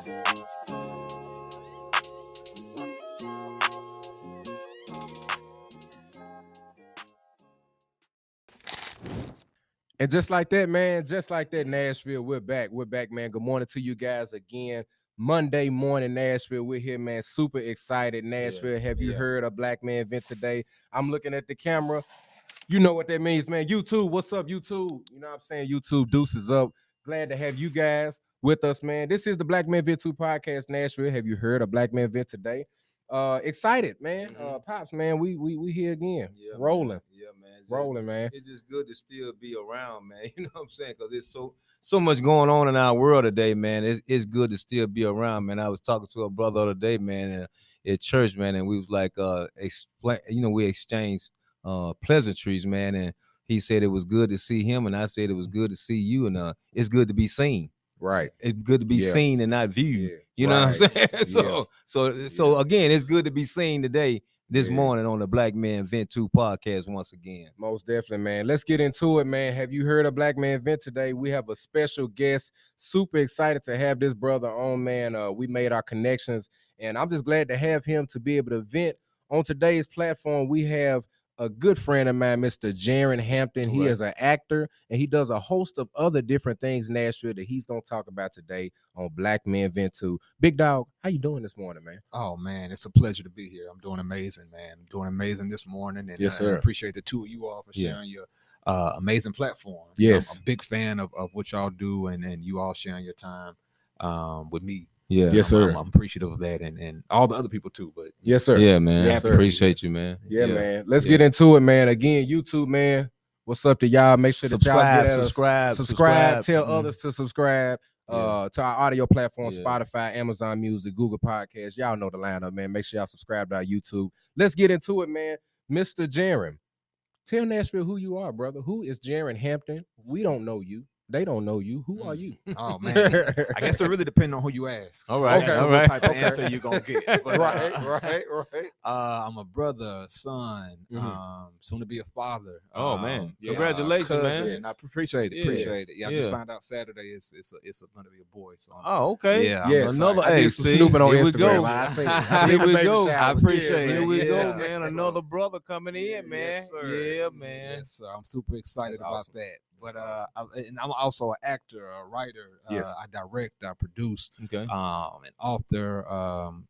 And just like that, man, just like that, Nashville, we're back. We're back, man. Good morning to you guys again. Monday morning, Nashville. We're here, man. Super excited, Nashville. Have you heard of Black Man Vent today? I'm looking at the camera. You know what that means, man. YouTube, what's up, YouTube? You know what I'm saying? YouTube, deuces up. Glad to have you guys with us, man. This is the Black Man Vent 2 podcast, Nashville. Have you heard of Black Man Vent today? Excited, man. Pops, man. We here again. Yeah, rolling. Man. Yeah, man. Rolling, man. It's just good to still be around, man. You know what I'm saying? Because it's so much going on in our world today, man. It's good to still be around, man. I was talking to a brother the other day, man, at church, man, and we was like, we exchanged pleasantries, man, and he said it was good to see him, and I said it was good to see you, and it's good to be seen. Right. It's good to be seen and not viewed. Yeah. You know what I'm saying? So again, it's good to be seen today. This morning on the Black Man Vent 2 podcast once again. Most definitely, man. Let's get into it, man. Have you heard of Black Man Vent today? We have a special guest. Super excited to have this brother on, man. We made our connections, and I'm just glad to have him to be able to vent. On today's platform, we have a good friend of mine, Mr. Jaren Hampton. He is an actor, and he does a host of other different things in Nashville that he's going to talk about today on Black Man Vent 2. Big dog, how you doing this morning, man? Oh, man, it's a pleasure to be here. I'm doing amazing, man. I'm doing amazing this morning, and yes, sir. I appreciate the two of you all for sharing your amazing platform. Yes. I'm a big fan of what y'all do, and you all sharing your time with me. Yeah. Yes, sir. I'm appreciative of that, and all the other people too. But yes, sir. Yeah, man. Yes, sir. Appreciate you, man. Yeah, man. Let's get into it, man. Again, YouTube, man. What's up to y'all? Make sure that y'all get subscribe. Tell others to subscribe to our audio platform, Spotify, Amazon Music, Google Podcasts. Y'all know the lineup, man. Make sure y'all subscribe to our YouTube. Let's get into it, man. Mr. Jaren, tell Nashville who you are, brother. Who is Jaren Hampton? We don't know you. They don't know you. Who are you? Oh, man. I guess it really depends on who you ask. All right. Okay. All right. What type of answer you going to get. But, right. I'm a brother, son, soon to be a father. Oh, man. Congratulations, man. And I appreciate it. Yeah, I just found out Saturday it's going to be a boy. So okay. Yeah. Another. I did some snooping on Instagram. Here we go. I appreciate it. Here we go, Yeah. man. Another brother coming in, man. Yes, sir. Yeah, man. Yes, sir. I'm super excited about awesome. that. But I'm also an actor, a writer. Yes. I direct, I produce, Okay. an author,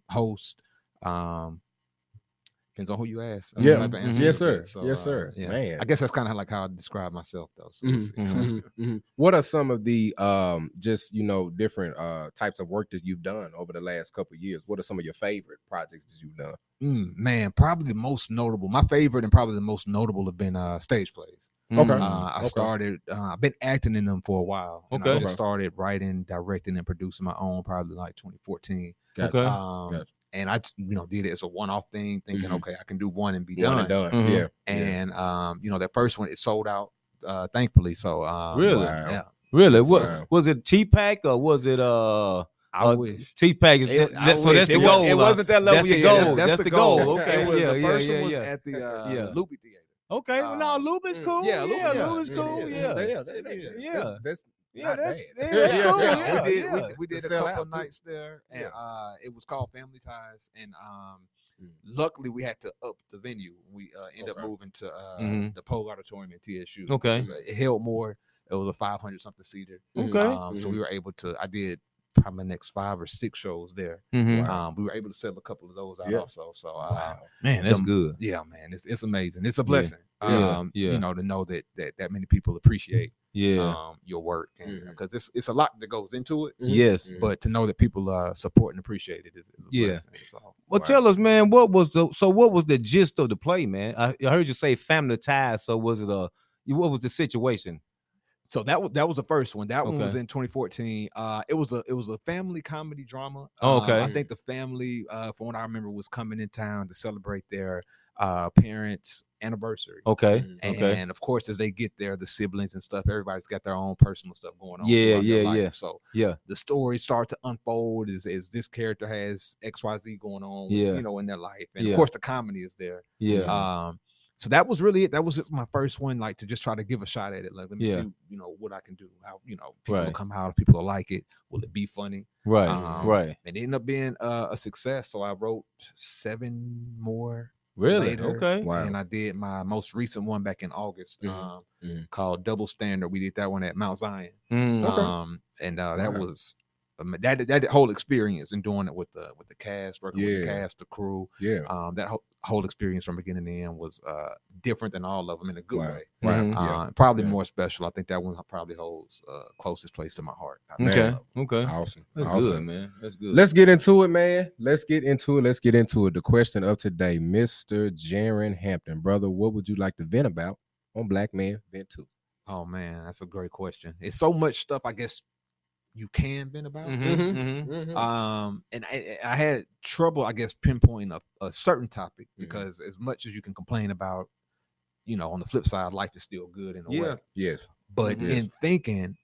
host. Depends on who you ask. Yeah. Answer Yes, to sir. that. So, Yes, sir. Yeah. Man. I guess that's kind of like how I describe myself, though. So What are some of the different types of work that you've done over the last couple of years? What are some of your favorite projects that you've done? Man, probably the most notable. My favorite and probably the most notable have been stage plays. Okay. I started. I've been acting in them for a while. Okay. I just started writing, directing, and producing my own probably like 2014. Gotcha. Okay. Gotcha. And I, did it as a one-off thing, thinking, okay, I can do one and be One done. and done. Yeah. And that first one, it sold out, thankfully. So Really? Wow. Yeah. Really? So- What was it? T-Pack or was it? I wish. T-Pack is so that's the goal. It wasn't that level. That's the Yeah, goal. That's the goal. Okay. The first one was Yeah. at the Loopy Theater. Okay. No, Lube is cool. Yeah, Lube is cool. Yeah. That's Yeah, not that's bad. cool. Yeah. Yeah. We did To a sell couple out, too. nights there, and it was called Family Ties. And luckily, we had to up the venue. We ended up moving to the Pole Auditorium at TSU. Okay. It held more. It was a 500 something seater. Okay. So we were able to. I did probably the next 5 or 6 shows there. Wow. We were able to sell a couple of those out also. So Wow. Man, that's good. yeah, man, it's amazing. It's a blessing. Yeah. To know that many people appreciate your work, and because it's a lot that goes into it. Yes. But to know that people support and appreciate it is a blessing. So, Well, tell us, man, what was the gist of the play, man? I heard you say family ties. So was it what was the situation? So that was the first one. That one Okay. was in 2014. It was a family comedy drama. Oh, okay. I think the family, from what I remember, was coming in town to celebrate their parents' anniversary. Okay. And of course, as they get there, the siblings and stuff, everybody's got their own personal stuff going on. Yeah, throughout their yeah, life. yeah. So Yeah. the stories start to unfold as this character has XYZ going on, in their life, and of course the comedy is there. Yeah. So that was really it. That was just my first one, like to just try to give a shot at it. Like, let me Yeah. see, what I can do. How, people will Right. come out, if people will like it. Will it be funny? Right. Right. It ended up being a success. So I wrote 7 more Really? later. Okay. Wow. And I did my most recent one back in August, called Double Standard. We did that one at Mount Zion. Okay. And that was that whole experience and doing it with the cast, working with the cast, the crew. Yeah. That whole experience from beginning to end was different than all of them in a good way. Wow. Probably more special. I think that one probably holds closest place to my heart. Okay. Okay. Awesome. That's awesome. good, man. That's good. Let's get into it, man. Let's get into it. The question of today, Mr. Jaren Hampton, brother, what would you like to vent about on Black Man Vent 2? Oh man, that's a great question. It's so much stuff, I guess, you can vent about. And I had trouble, I guess, pinpointing a certain topic because as much as you can complain about, on the flip side, life is still good in a way. Yes. But in thinking,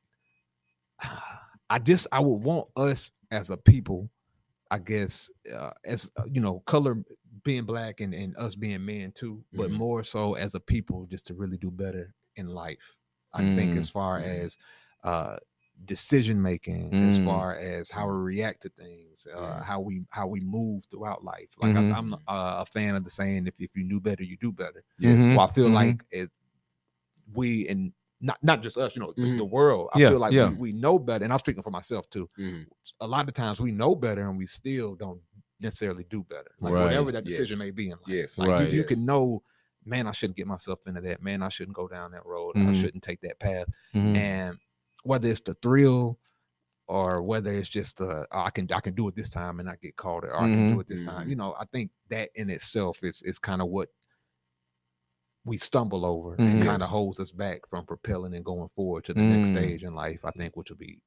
I would want us as a people, I guess, as color being Black and us being men too, but more so as a people, just to really do better in life. I think as far as decision making, as far as how we react to things, how we move throughout life. Like I'm a fan of the saying, if you knew better, you do better. Well, I feel like we, and not just us, the world, I feel like we know better. And I'm speaking for myself too. A lot of times we know better and we still don't necessarily do better. Like whatever that decision may be in life. Like you can know, man, I shouldn't get myself into that. Man, I shouldn't go down that road. I shouldn't take that path. And whether it's the thrill or whether it's just I can do it this time and not get caught, or I can do it this time. I think that in itself is kind of what we stumble over and kind of holds us back from propelling and going forward to the next stage in life, I think, which will be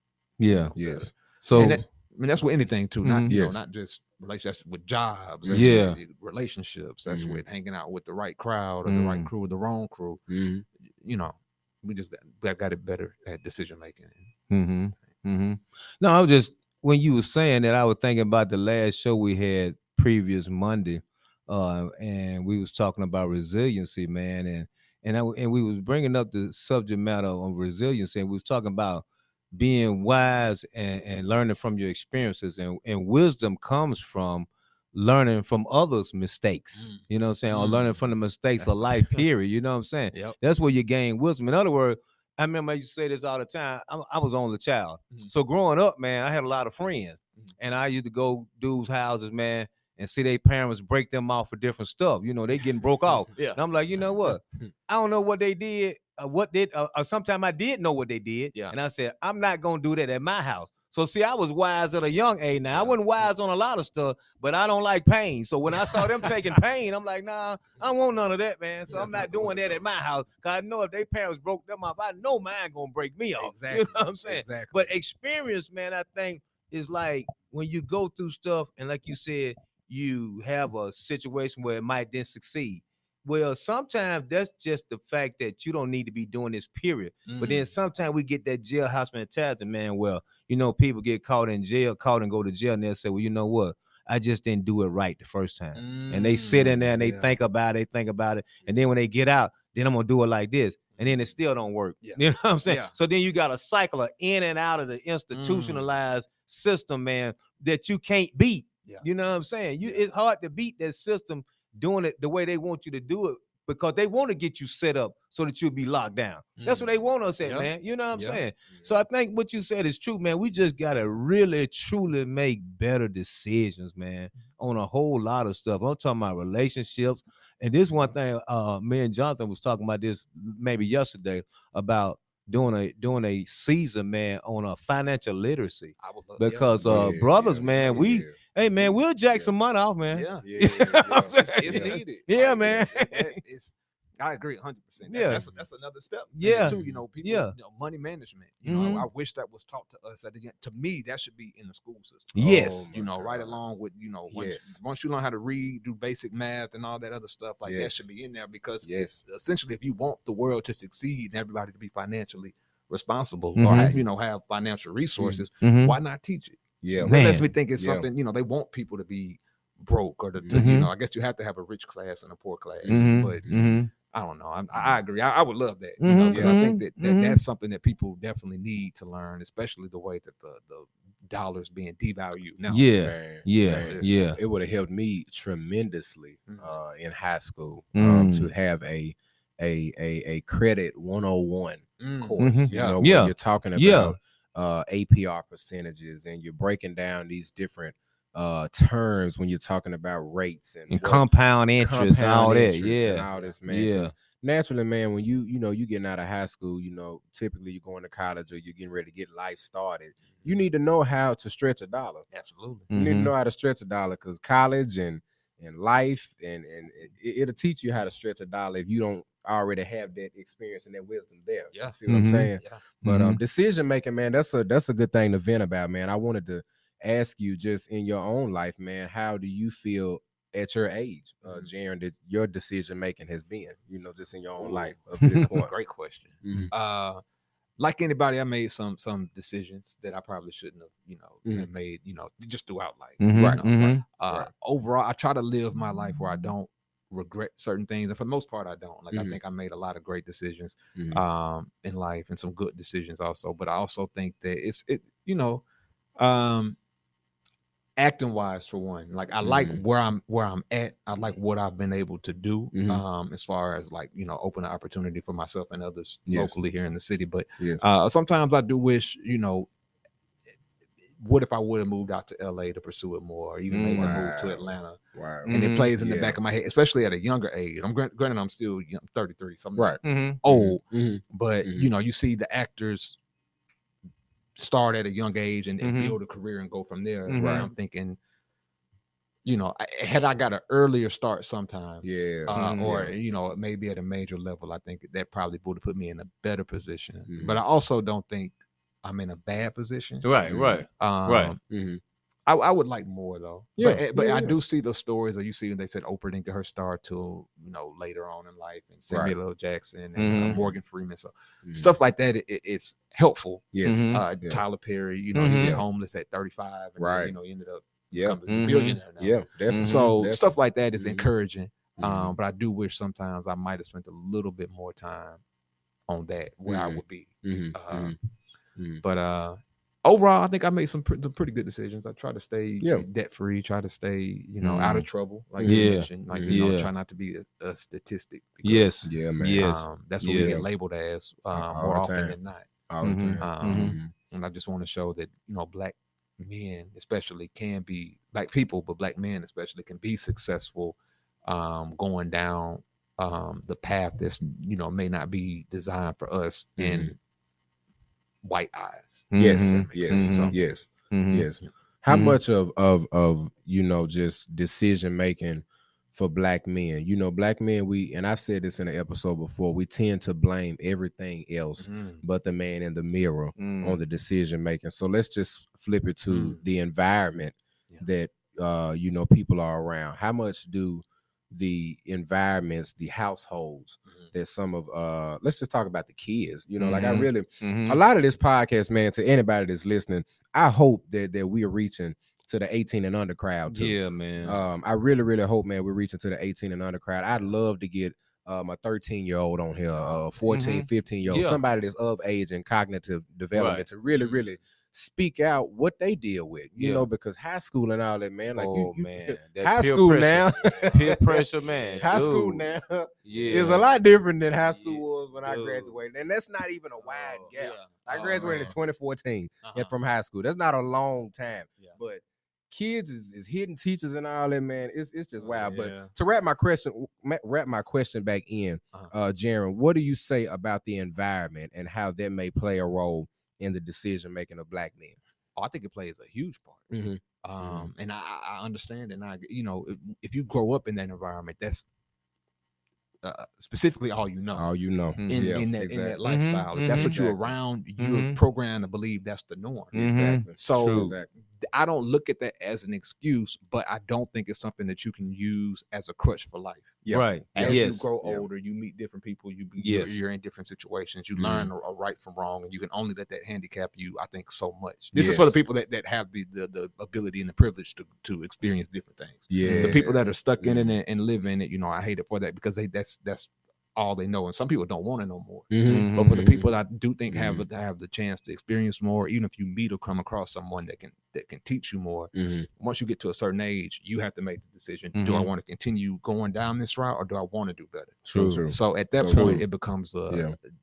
So that's with anything too, not not just relationships, that's with jobs, that's with relationships, that's with hanging out with the right crowd or the right crew or the wrong crew. We just got it better at decision making. No, I was just, when you were saying that, I was thinking about the last show we had previous Monday, and we was talking about resiliency, man, and we was bringing up the subject matter on resiliency, and we was talking about being wise and learning from your experiences, and wisdom comes from learning from others' mistakes, you know what I'm saying, or learning from the mistakes of life, period, you know what I'm saying? That's where you gain wisdom. In other words, I remember I used to say this all the time. I was only a child. So growing up, man, I had a lot of friends. And I used to go dudes' houses, man, and see their parents break them off for different stuff. They getting broke off. And I'm like, you know what? I don't know what they did. Sometimes I did know what they did. And I said, I'm not going to do that at my house. So see, I was wise at a young age. Now I wasn't wise on a lot of stuff, but I don't like pain. So when I saw them taking pain, I'm like, nah, I don't want none of that, man. So I'm not doing that at my house. Cause I know if their parents broke them off, I know mine gonna break me off. Exactly. You know what I'm saying? Exactly. But experience, man, I think is like when you go through stuff and like you said, you have a situation where it might then succeed. Well, sometimes that's just the fact that you don't need to be doing this, period. But then sometimes we get that jailhouse mentality, man. Well, people get caught in jail, and go to jail, and they'll say, well, you know what? I just didn't do it right the first time. And they sit in there and they think about it. And then when they get out, then I'm going to do it like this. And then it still don't work. You know what I'm saying? So then you got a cycle of in and out of the institutionalized system, man, that you can't beat. You know what I'm saying? It's hard to beat that system doing it the way they want you to do it, because they want to get you set up so that you'll be locked down. That's what they want us at, man. You know what I'm saying? So I think what you said is true, man. We just got to really, truly make better decisions, man, on a whole lot of stuff. I'm talking about relationships. And this one thing, me and Jonathan was talking about this maybe yesterday, about doing a season, man, on a financial literacy. Because brothers, man, hey, man, we'll jack some money off, man. It's needed. Yeah, man. I agree 100%. That's another step. Too, people, money management. I wish that was taught to us. To me, that should be in the school system. Yes. Right along with, once you learn how to read, do basic math and all that other stuff, like that should be in there, because essentially, if you want the world to succeed and everybody to be financially responsible or have financial resources, why not teach it? That lets me think it's something, they want people to be broke or I guess you have to have a rich class and a poor class. But I don't know. I agree. I would love that. Because I think that that's something that people definitely need to learn, especially the way that the dollar's being devalued now. It would have helped me tremendously in high school to have a credit 101 course. Where you're talking about APR percentages and you're breaking down these different terms when you're talking about rates and compound interest and all that. And all this, man. Naturally, man, when you getting out of high school, typically you're going to college or you're getting ready to get life started. You need to know how to stretch a dollar. Absolutely. You need to know how to stretch a dollar because college and life and it'll teach you how to stretch a dollar if you don't already have that experience and that wisdom there. Yeah. See what I'm saying? Yeah. But decision making, man, that's a good thing to vent about, man. I wanted to ask you just in your own life, man, how do you feel at your age, Jaren, that your decision making has been, just in your own life up to this That's point? a great question. Like anybody, I made some decisions that I probably shouldn't have, have made, just throughout life. Overall, I try to live my life where I don't regret certain things, and for the most part, I don't. Like I think I made a lot of great decisions in life and some good decisions also. But I also think that acting wise, for one, like I like where I'm at. I like what I've been able to do as far as like open an opportunity for myself and others locally here in the city. But sometimes I do wish what if I would have moved out to LA to pursue it more, or even made the move to Atlanta? And it plays in the back of my head, especially at a younger age. I'm granted I'm still 33, so I'm not old, but you see the actors start at a young age and build a career and go from there. I'm thinking, had I got an earlier start sometimes, or maybe at a major level, I think that probably would have put me in a better position. But I also don't think I'm in a bad position. Right. I would like more though. But I do see those stories, or you see when they said Oprah didn't get her start till later on in life, and Samuel L. Jackson and Morgan Freeman. So stuff like that, it's helpful. Tyler Perry, he was homeless at 35, and he ended up becoming a billionaire now. Definitely. So stuff like that is encouraging. But I do wish sometimes I might have spent a little bit more time on that where I would be. But overall, I think I made some pretty good decisions. I try to stay debt free, try to stay, out of trouble, like you mentioned, like try not to be a statistic. Because, that's what we get labeled as more often than not. And I just want to show that black men, especially, can be black people, but black men especially can be successful, going down the path that's may not be designed for us in white eyes. Yes. How much of just decision making for black men? Black men, and I've said this in an episode before, we tend to blame everything else but the man in the mirror on the decision making. So let's just flip it to the environment that people are around. How much do the environments, the households that some of let's just talk about the kids, like I really a lot of this podcast, man, to anybody that's listening, I hope that we are reaching to the 18 and under crowd too. I really hope, man, we're reaching to the 18 and under crowd. I'd love to get my 13-year-old on here, 14, 15-year-old, somebody that's of age and cognitive development to really speak out what they deal with, because high school and all that, man. Like high school pressure, now, peer pressure, man. High school now is a lot different than high school was when I graduated, and that's not even a wide gap. I graduated in 2014 and from high school. That's not a long time, but kids is hitting teachers and all that, man. It's just wild. But to wrap my question back in, Jaren, what do you say about the environment and how that may play a role in the decision making of black men? I think it plays a huge part. And I understand, and if you grow up in that environment, that's specifically all you know. In that lifestyle. If that's what you're around, you're programmed to believe that's the norm. Exactly. So I don't look at that as an excuse, but I don't think it's something that you can use as a crutch for life. Yeah. Right. As Yes. you grow older, you meet different people. Yes. You're in different situations. You Mhm. learn a right from wrong, and you can only let that handicap you, I think, so much. This is for the Yes. people that have the ability and the privilege to experience different things. Yeah. The people that are stuck in it and live in it, you know, I hate it for that because that's all they know, and some people don't want to know more. Mhm. But for the people that I do think have Mhm. have the chance to experience more, even if you meet or come across someone that can teach you more, Mhm. once you get to a certain age, you have to make the decision: do I want to continue going down this route, or do I want to do better? True. So at that So point, true. it becomes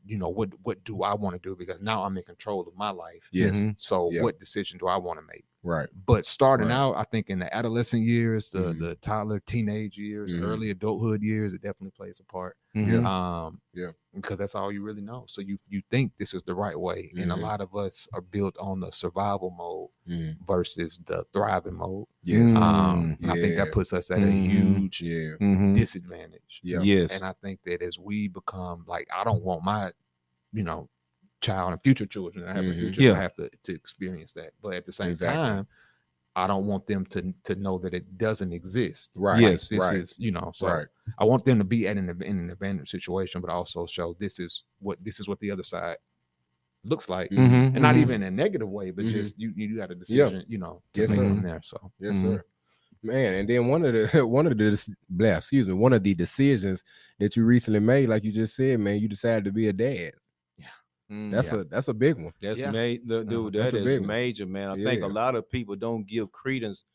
you know, what do I want to do? Because now I'm in control of my life. Yes. Mhm. So Yeah. what decision do I want to make? Right. But starting Right. out, I think in the adolescent years, Mhm. the toddler, teenage years, Mhm. early adulthood years, it definitely plays a part. Mhm. Yeah. Because that's all you really know. So you think this is the right way, and a Mhm. lot of us are built on the survival mode Mhm. versus the thriving mode. Yes. Mm. And I think that Yeah. puts us at a Mhm. huge Yeah. Mhm. disadvantage. Yeah. Yes. And I think that as we become like, I don't want my, you know, child and future children that have a Mhm. future Yeah. to have to experience that. But at the same Exactly. time, I don't want them to know that it doesn't exist. Right. Yes. This Right. is, you know, so Right. I want them to be in an advantage situation, but also show this is what the other side looks like. Mhm. And not even in a negative way, but Mhm. just you got a decision, you know, to Yes, make sir. from there. So Yes, Mhm. sir. Man, and then one of the one of the decisions that you recently made, like you just said, man, you decided to be a dad. That's Mm. a big one. That's Yeah. dude. That's That a is big one. major, man. I think a Yeah. lot of people don't give credence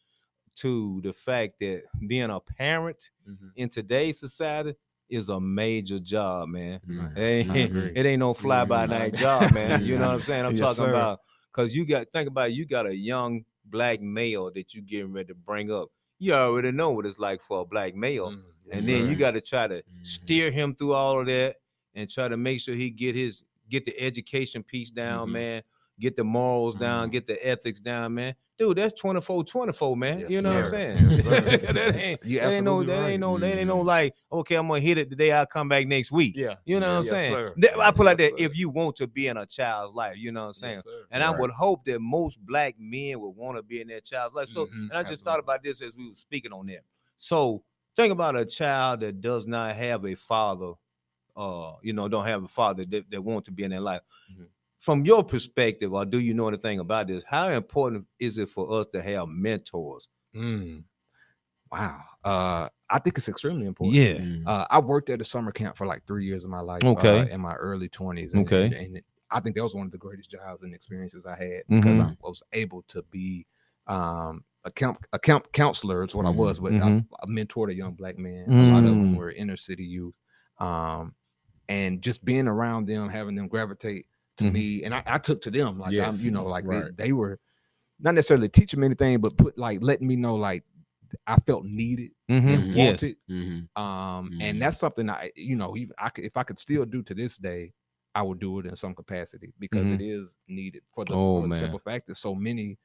to the fact that being a parent in today's society is a major job, man. Mhm. I It agree. ain't no fly by night job, man. You know what I'm saying? I'm Yes, talking sir. about because think about it, you got a young black male that you getting ready to bring up. You already know what it's like for a black male, Yes, and then sir. you got to try to Mhm. steer him through all of that and try to make sure he get the education piece down, Mhm. man. Get the morals down, Mhm. get the ethics down, man. Dude, that's 24/24, man. Yes, you know what I'm sir. saying? Yes, sir. that ain't You that ain't no absolutely right. that ain't no like, okay, I'm gonna hit it the day I come back next week. Yeah. You know what I'm Yes, saying? sir. I put like Yes, that sir. if you want to be in a child's life, you know what I'm saying? Yes, sir. And I Right. would hope that most black men would want to be in their child's life. So, Mhm. and I just thought about this as we were speaking on that. So think about a child that does not have a father, don't have a father that want to be in their life. Mhm. From your perspective, or do you know anything about this? How important is it for us to have mentors? Wow. I think it's extremely important. Yeah. Mhm. I worked at a summer camp for like 3 years of my life. Okay. In my early 20s. Okay. And I think that was one of the greatest jobs and experiences I had because I was able to be a camp counselor. Is what I was, but I mentored a young black man. A lot of them were inner city youth, and just being around them, having them gravitate to me, and I took to them like Yes. Right. they were not necessarily teaching me anything, but letting me know like I felt needed and Yes. wanted. Mhm. And that's something even if I could still do to this day, I would do it in some capacity because it is needed for the simple fact that so many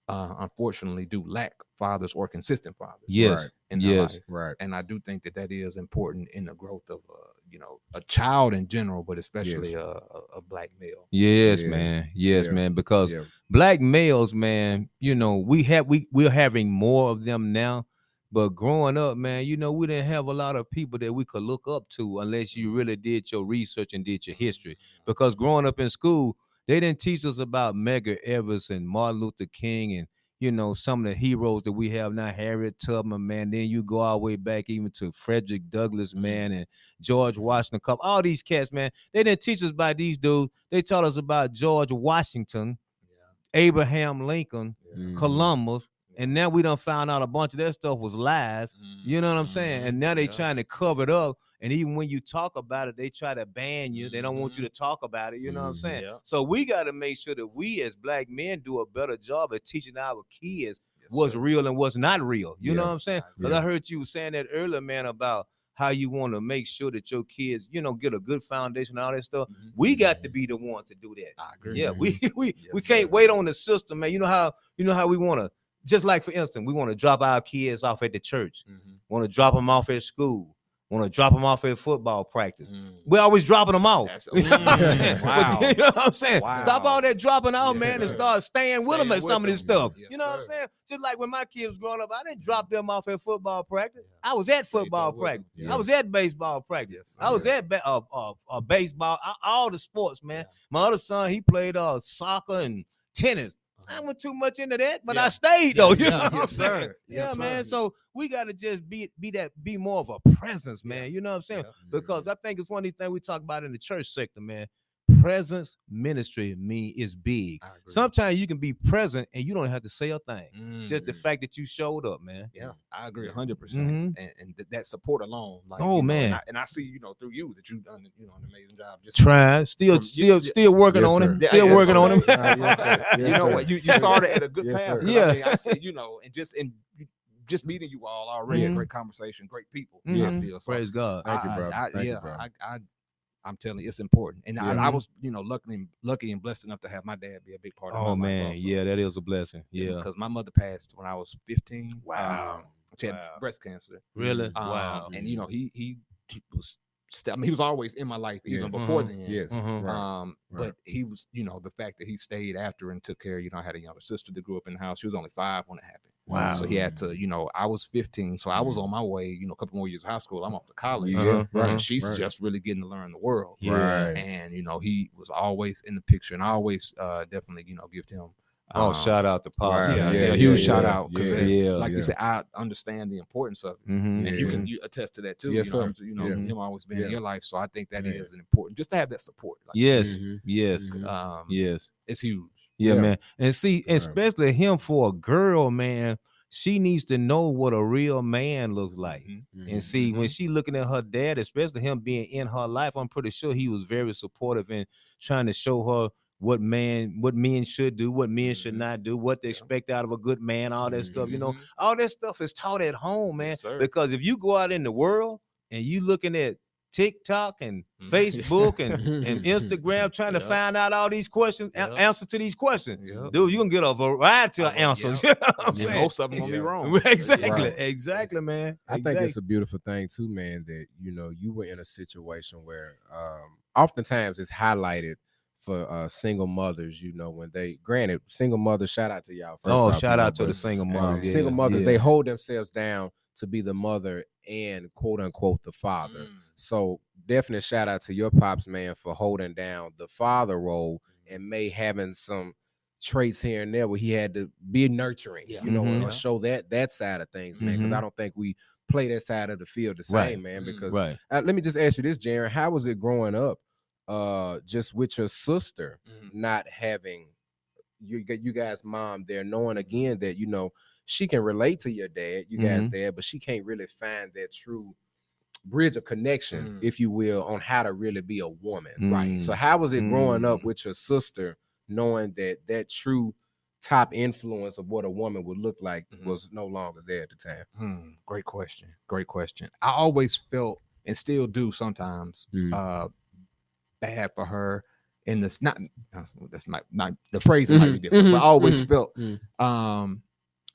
unfortunately do lack fathers or consistent fathers Yes. in their life. Right. And I do think that is important in the growth of a child in general, but especially a black male. Yes, Yeah. man. Yes, Yeah. man. Because Yeah. black males, man, we're having more of them now. But growing up, man, we didn't have a lot of people that we could look up to unless you really did your research and did your history. Because growing up in school, they didn't teach us about Medgar Evers and Martin Luther King and some of the heroes that we have now, Harriet Tubman, man. Then you go all the way back even to Frederick Douglass, man, and George Washington Cup. All these cats, man, they didn't teach us about these dudes. They taught us about George Washington, Abraham Lincoln, Columbus, and now we done found out a bunch of that stuff was lies. You know what I'm saying? And now they trying to cover it up. And even when you talk about it, they try to ban you. They don't want you to talk about it. You know what I'm saying? Yeah. So we got to make sure that we as black men do a better job at teaching our kids Yes, what's sir. real and what's not real. You know Yeah. what I'm saying? Because I heard you saying that earlier, man, about how you want to make sure that your kids, get a good foundation and all that stuff. We got to be the ones to do that. I agree. Yeah, we Yes, can't sir. wait on the system, man. You know how we want to, just like for instance, we want to drop our kids off at the church, want to drop them off at school, want to drop them off at football practice. We're always dropping them off. You know what I'm saying? Wow. You know what I'm saying? Wow. Stop all that dropping out, Yeah. man, and start staying with them at some of this them. stuff. Yes, You know what I'm sir. saying? Just like when my kids growing up, I didn't drop them off at football practice. I was at football practice. Yeah. I was at baseball practice. Yes, I was at baseball, all the sports, man. My other son, he played soccer and tennis. I went too much into that, but I stayed though. You know what I'm saying? Yes, man. sir. So we gotta just be more of a presence, man. You know what I'm saying? Because I think it's one of these things we talk about in the church sector, man. Presence ministry is big. Sometimes you can be present and you don't have to say a thing. Just the fact that you showed up, man. Yeah, I agree 100%. And that support alone, like, man. and I see, through you that you've done, an amazing job. Just trying, still working on him. Still working on him. You know what? You started at a good path. Yeah. I mean, I see, and just meeting you all already, great conversation, great people. Yes. So Praise God. Thank you, bro. I'm telling you, it's important. And I was, lucky and blessed enough to have my dad be a big part of my life. Oh, man. Also. Yeah, that is a blessing. Yeah. Because my mother passed when I was 15. Wow. She had breast cancer. Really? Wow. And, he was, he was always in my life even before then. Yes. But he was, the fact that he stayed after and took care, I had a younger sister that grew up in the house. She was only 5 when it happened. Wow. So he had to, I was 15. So I was on my way, a couple more years of high school. I'm off to college. And she's just really getting to learn the world. Right. And, he was always in the picture. And I always definitely, give him. Shout out to Pop. Wow. Yeah, huge shout out. Because like you said, I understand the importance of it. And you attest to that too. Yes, sir. Him always being in your life. So I think that is an important, just to have that support. Like, yes. It's huge. Yeah, man. And see, especially him for a girl, man, she needs to know what a real man looks like. And see, when she looking at her dad, especially him being in her life, I'm pretty sure he was very supportive in trying to show her what men should do, what men should not do, what they expect out of a good man, all that stuff. All that stuff is taught at home, man. Because if you go out in the world and you looking at TikTok and Facebook and Instagram trying to find out all these questions, answer to these questions, dude, you can get a variety of answers. You know what I'm saying? Most of them gonna be wrong. Exactly, man. I think it's a beautiful thing too, man, that you were in a situation where oftentimes it's highlighted for single mothers, when they, granted, single mothers, shout out to y'all. Shout out to the single mothers. Single mothers, they hold themselves down to be the mother and quote unquote the father. So definitely shout out to your pops, man, for holding down the father role and may having some traits here and there where he had to be nurturing, and show that side of things, man. Because I don't think we play that side of the field the same, man. Because let me just ask you this, Jaren, how was it growing up, just with your sister not having you guys' mom there, knowing again that she can relate to your dad, you guys' dad, but she can't really find that true bridge of connection, if you will, on how to really be a woman, right? So how was it growing up with your sister, knowing that true top influence of what a woman would look like was no longer there at the time? Great question. I always felt, and still do sometimes, bad for her. And that's not the phrasing might be different, but I always felt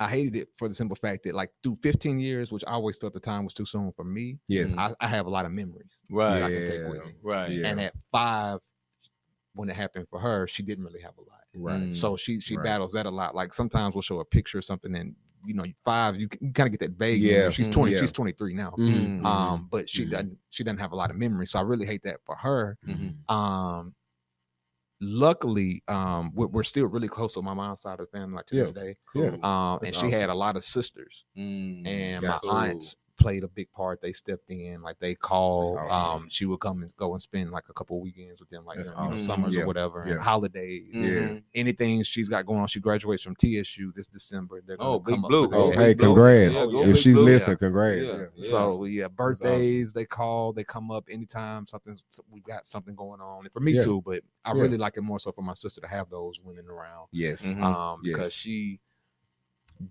I hated it for the simple fact that, like, through 15 years, which I always felt the time was too soon for me. I have a lot of memories that I can take with me. And at 5, when it happened for her, she didn't really have a lot. So she battles that a lot. Like, sometimes we'll show a picture or something, and 5, you kind of get that vague. She's 20. She's 23 now. But she doesn't have a lot of memories. So I really hate that for her. Luckily, we're still really close to my mom's side of the family, like, to this day. And she had a lot of sisters, and my aunts played a big part. They stepped in, like, they called. She would come and go and spend like a couple of weekends with them, like during the summers or whatever, and holidays. Anything she's got going on. She graduates from TSU this December. They're gonna come Blue. up. Hey, congrats! If she's listening, congrats. So birthdays, they call, they come up anytime we got something going on. And for me too, but I really like it more so for my sister to have those women around. Yes. Because she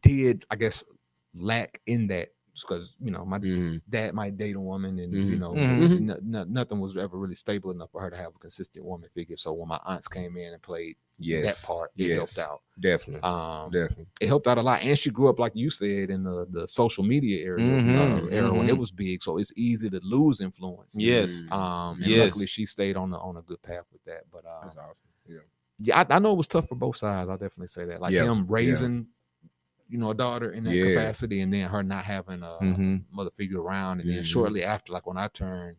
did, I guess, lack in that because my Mhm. dad might date a woman, and Mhm. nothing was ever really stable enough for her to have a consistent woman figure. So when my aunts came in and played that part, it helped out. Definitely. It helped out a lot. And she grew up, like you said, in the social media era when it was big. So it's easy to lose influence. Yes. And luckily she stayed on a good path with that. But That's awesome. yeah, I know it was tough for both sides. I'll definitely say that. Like him raising, a daughter in that capacity, and then her not having a mother figure around. And then shortly after, like when I turned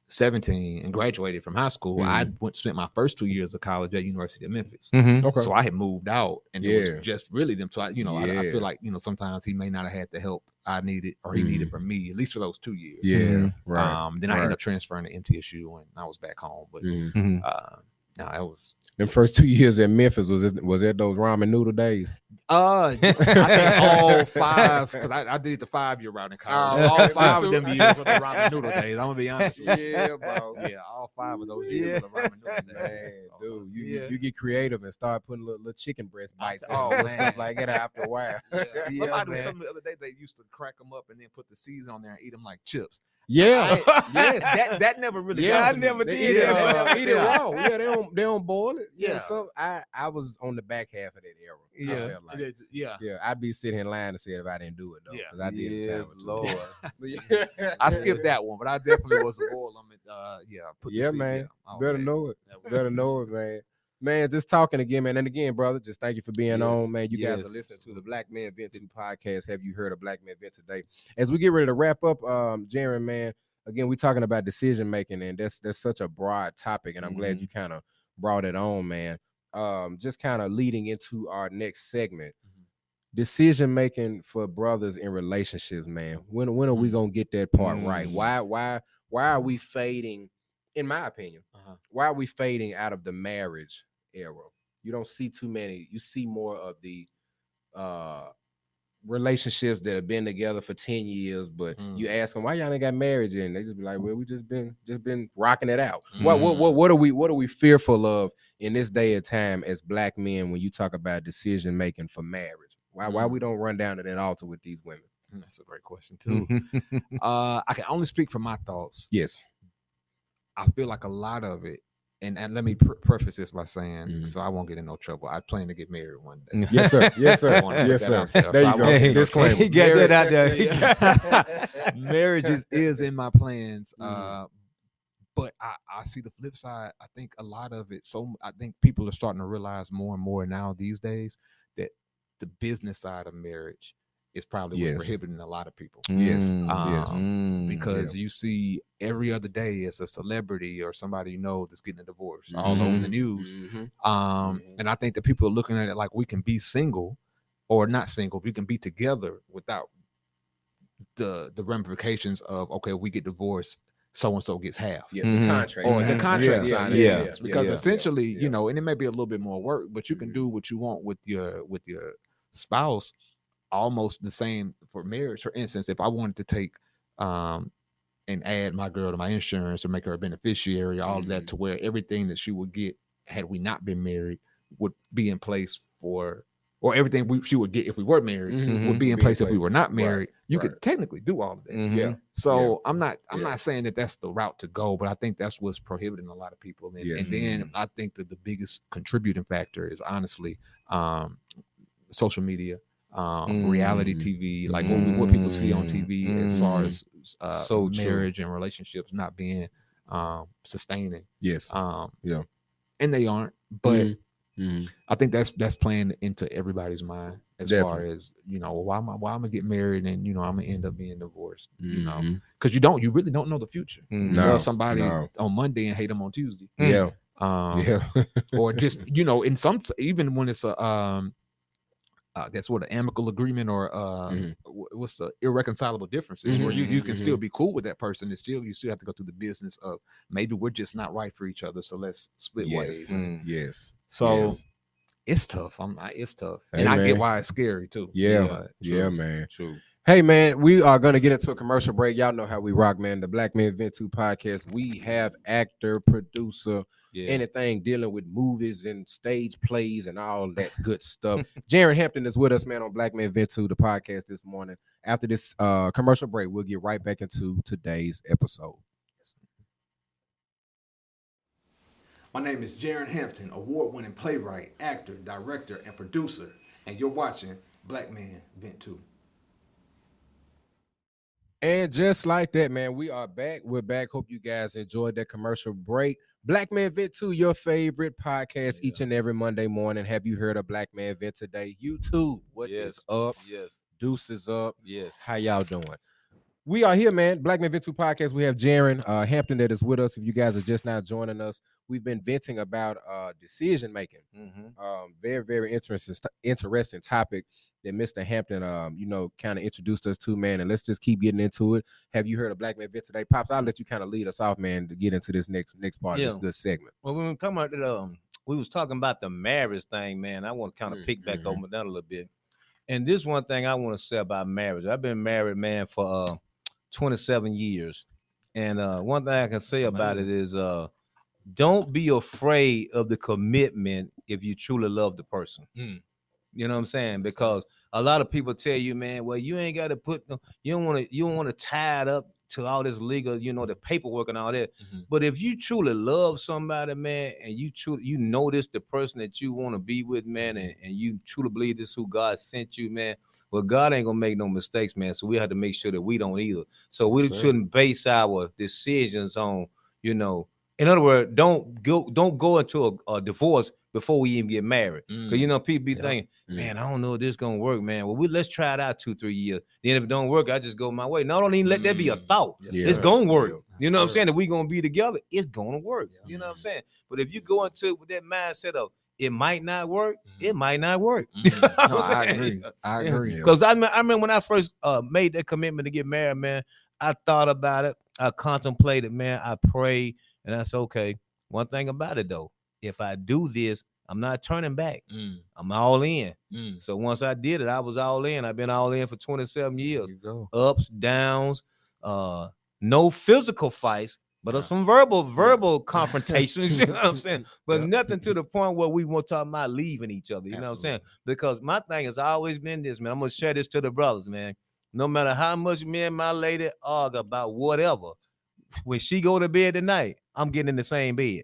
17 and graduated from high school, I spent my first 2 years of college at University of Memphis. Okay. So I had moved out, and it was just really them. So I feel like sometimes he may not have had the help I needed or he needed from me, at least for those 2 years. Yeah, right. Then I ended up transferring to MTSU, and I was back home. But no, it was them first 2 years at Memphis. Was that those ramen noodle days? I think all 5, because I did the 5-year route in college. All 5 of them years were the ramen noodle days. I'm gonna be honest with you. Yeah, bro. Yeah, all 5 of those years were the ramen noodle days. Man, dude, you get creative and start putting little chicken breast bites and stuff like that after a while. Somebody was telling me the other day they used to crack them up and then put the season on there and eat them like chips. Yeah, yes, that never really. Yeah, I never they did. eat it raw. Yeah, they don't boil it. Yeah. So I was on the back half of that era. Yeah, I felt like. Yeah. I'd be sitting here lying to say it if I didn't do it though. Yeah. 'Cause I did it time or two. Lord. I skipped that one, but I definitely was a boil them. Man. Better know it. Better know it, man. Man, just talking again, man. And again, brother, just thank you for being on, man. You guys are listening to the Black Men Vent Table podcast. Have you heard of Black Men Vent today? As we get ready to wrap up, Jaren, man, again, we're talking about decision making, and that's such a broad topic, and I'm glad you kind of brought it on, man. Just kind of leading into our next segment. Decision making for brothers in relationships, man. When are we gonna get that part right? Why are we fading? In my opinion, why are we fading out of the marriage era? You don't see too many. You see more of the relationships that have been together for 10 years, but you ask them why y'all ain't got marriage, and they just be like, well, we just been rocking it out. What are we fearful of in this day and time as Black men when you talk about decision making for marriage? Why we don't run down to that altar with these women? That's a great question too. I can only speak from my thoughts. Yes. I feel like a lot of it, and let me preface this by saying, so I won't get in no trouble. I plan to get married one day. Yes, sir. Yes, sir. Yes, sir. There you go. Disclaimer. He got that out there. Marriage is in my plans. But I see the flip side. I think a lot of it. So I think people are starting to realize more and more now these days that the business side of marriage is probably what's prohibiting a lot of people. Because you see every other day it's a celebrity or somebody you know that's getting a divorce all over the news. And I think that people are looking at it like we can be single or not single. We can be together without the ramifications of, okay, if we get divorced, so-and-so gets half. The contract. Or the contract side of things. Because essentially, yeah. you know, and it may be a little bit more work, but you can do what you want with your spouse almost the same for marriage. For instance, if I wanted to take and add my girl to my insurance or make her a beneficiary, all of that, to where everything that she would get had we not been married would be in place for, or everything she would get if we were married would be in place if we were not married. You could technically do all of that. So I'm not saying that that's the route to go, but I think that's what's prohibiting a lot of people. And then I think that the biggest contributing factor is honestly social media, reality TV, like what people see on TV as far as marriage and relationships not being sustaining. And they aren't, but I think that's playing into everybody's mind as far as, you know, why am I gonna get married and, you know, I'm gonna end up being divorced, you know, because you really don't know the future. You love somebody on Monday and hate them on Tuesday. Or just, you know, in some, even when it's a that's what an amicable agreement or what's the irreconcilable differences where you can still be cool with that person and you still have to go through the business of maybe we're just not right for each other, so let's split ways. So it's tough. It's tough. And I get why it's scary too. Man. True. Hey man, we are gonna get into a commercial break. Y'all know how we rock, man. The Black Man Vent 2 podcast. We have actor, producer, anything dealing with movies and stage plays and all that good stuff. Jaren Hampton is with us, man, on Black Man Vent 2, the podcast this morning. After this commercial break, we'll get right back into today's episode. My name is Jaren Hampton, award-winning playwright, actor, director, and producer, and you're watching Black Man Vent 2. And just like that, man, we are back. We're back. Hope you guys enjoyed that commercial break. Black Man Vent 2, your favorite podcast each and every Monday morning. Have you heard of Black Man Vent today? YouTube, what is up? Yes. Deuces up. Yes. How y'all doing? We are here, man. Black Man Vent 2 podcast. We have Jaren Hampton that is with us. If you guys are just now joining us, we've been venting about decision making. Very, very interesting topic that Mr. Hampton, kind of introduced us to, man. And let's just keep getting into it. Have you heard of Black Man Vent today, Pops? I'll let you kind of lead us off, man, to get into this next part of this good segment. Well, when we come out we was talking about the marriage thing, man. I want to kind of pick back over that a little bit. And this one thing I want to say about marriage. I've been married, man, for 27 years. And one thing I can say about it is don't be afraid of the commitment if you truly love the person. You know what I'm saying? Because a lot of people tell you, man, well, you ain't got to you don't want to tie it up to all this legal, the paperwork and all that. But if you truly love somebody, man, and you know this the person that you want to be with, man, and you truly believe this is who God sent you, man, well, God ain't gonna make no mistakes, man. So we have to make sure that we don't either. So we shouldn't base our decisions on, in other words, don't go into a divorce before we even get married. Because people be thinking, man, I don't know if this is gonna work, man. Well, let's try it out 2-3 years. Then if it don't work, I just go my way. No, don't even let that be a thought. It's gonna work. You know what I'm saying? If we gonna be together, it's gonna work. You know what I'm saying? But if you go into it with that mindset of it might not work, it might not work. You know what I'm saying? I agree. Because I remember when I first made that commitment to get married, man, I thought about it. I contemplated, man. I prayed, and I said, okay, one thing about it, though, if I do this, I'm not turning back. I'm all in. So once I did it, I was all in. I've been all in for 27 years. Ups, downs, no physical fights, but some verbal confrontations, you know what I'm saying? But nothing to the point where we won't talk about leaving each other, you know what I'm saying? Because my thing has always been this, man. I'm going to share this to the brothers, man. No matter how much me and my lady argue about whatever, when she go to bed tonight, I'm getting in the same bed.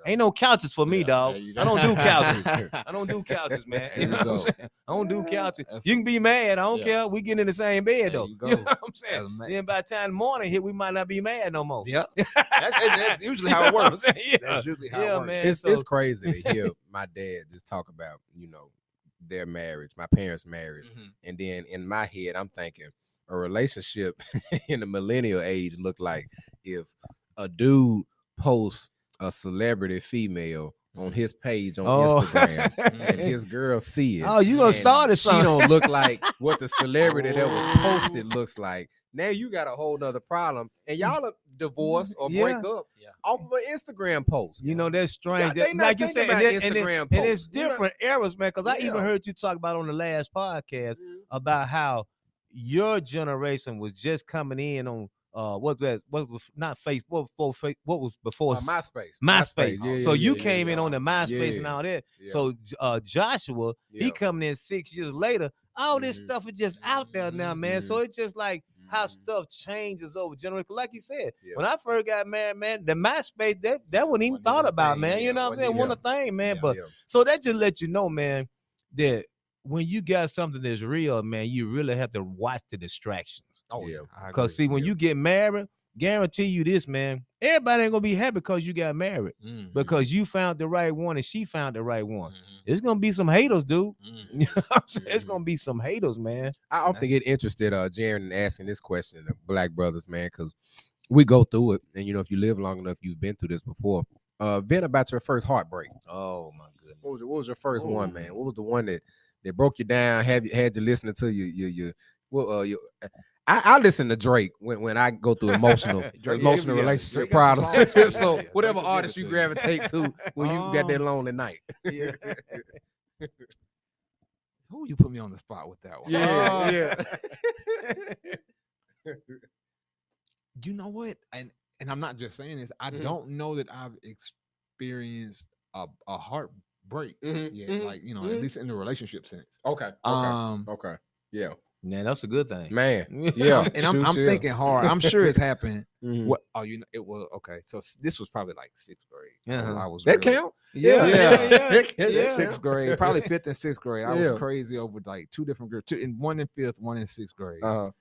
Ain't no couches for me, dog. I don't do couches. I don't do couches, man. You know what I'm saying? I don't do couches. You can be mad. I don't care. We get in the same bed, though. You know what I'm saying? Then by the time the morning hit, we might not be mad no more. Yeah. That's usually how it works. That's usually how it works. Man. It's crazy to hear my dad just talk about, their marriage, my parents' marriage. And then in my head, I'm thinking a relationship in the millennial age look like if a dude posts a celebrity female on his page on Instagram and his girl see it. Oh, you gonna start it? She don't look like what the celebrity that was posted looks like. Now you got a whole nother problem, and y'all are divorced or break up off of an Instagram post. That's strange. Like you said, and it's different eras, man. Because I even heard you talk about on the last podcast about how your generation was just coming in on. What was not Facebook? What was before MySpace? MySpace. So you came in on the MySpace and all that. So Joshua, he coming in 6 years later. All this stuff is just out there now, man. So it's just like how stuff changes over generation. Like you said, when I first got married, man, the MySpace that wasn't even thought about, man. You know what I'm saying? One thing, man. But so that just let you know, man, that when you got something that's real, man, you really have to watch the distractions. Oh yeah, because see, when you get married, guarantee you this, man, everybody ain't gonna be happy because you got married, because you found the right one and she found the right one. It's gonna be some haters, dude. You know what I'm saying? It's gonna be some haters, man. I often get interested, Jaren, in asking this question to black brothers, man, because we go through it, and if you live long enough, you've been through this before. Vent about your first heartbreak. Oh my goodness, what was your first one, man? What was the one that broke you down? Had you listening to your I listen to Drake when I go through emotional relationship problems. So whatever artist you gravitate to when you got that lonely night. Who you put me on the spot with that one? Yeah. You know what? And I'm not just saying this. I don't know that I've experienced a heartbreak yet. Like, you know, at least in the relationship sense. Okay. Yeah. Man, that's a good thing, Man. Yeah. And I'm thinking hard. I'm sure it's happened. Mhm. What? Oh, you know, it was okay. So this was probably like 6th grade. Uh-huh. I was That really, count? Yeah. Yeah. 6th grade, probably 5th and 6th grade. I was Yeah. crazy over like 2 different girls, one in 5th, one in 6th grade. Uh-huh.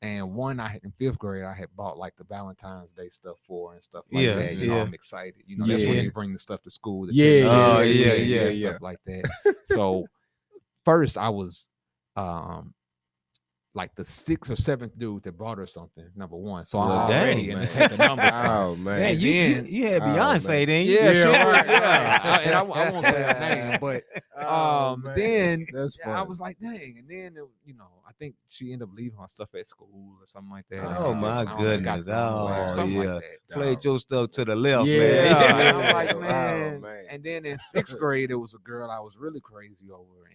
And one I had in 5th grade, I had bought like the Valentine's Day stuff for and stuff like Yeah, that. You know, yeah. I'm excited. You know, that's when Yeah. you bring the stuff to school. Yeah, yeah, stuff like that. So first I was like the 6th or 7th dude that brought her something, number one. So I'm already in the take the numbers. Oh man. Man, you had Beyonce man. then. Yeah, Yeah, right. yeah. And I won't say her name, but Man. then That's I funny. was like, dang. And then you know, I think she ended up leaving my stuff at school or something like that. Oh, And my I don't know, it got goodness. thrown away or Oh, something yeah. like that. Played your stuff to the left, Yeah. man. Yeah, and I'm Yeah. like, Oh, man. man. And then in 6th grade, there was a girl I was really crazy over,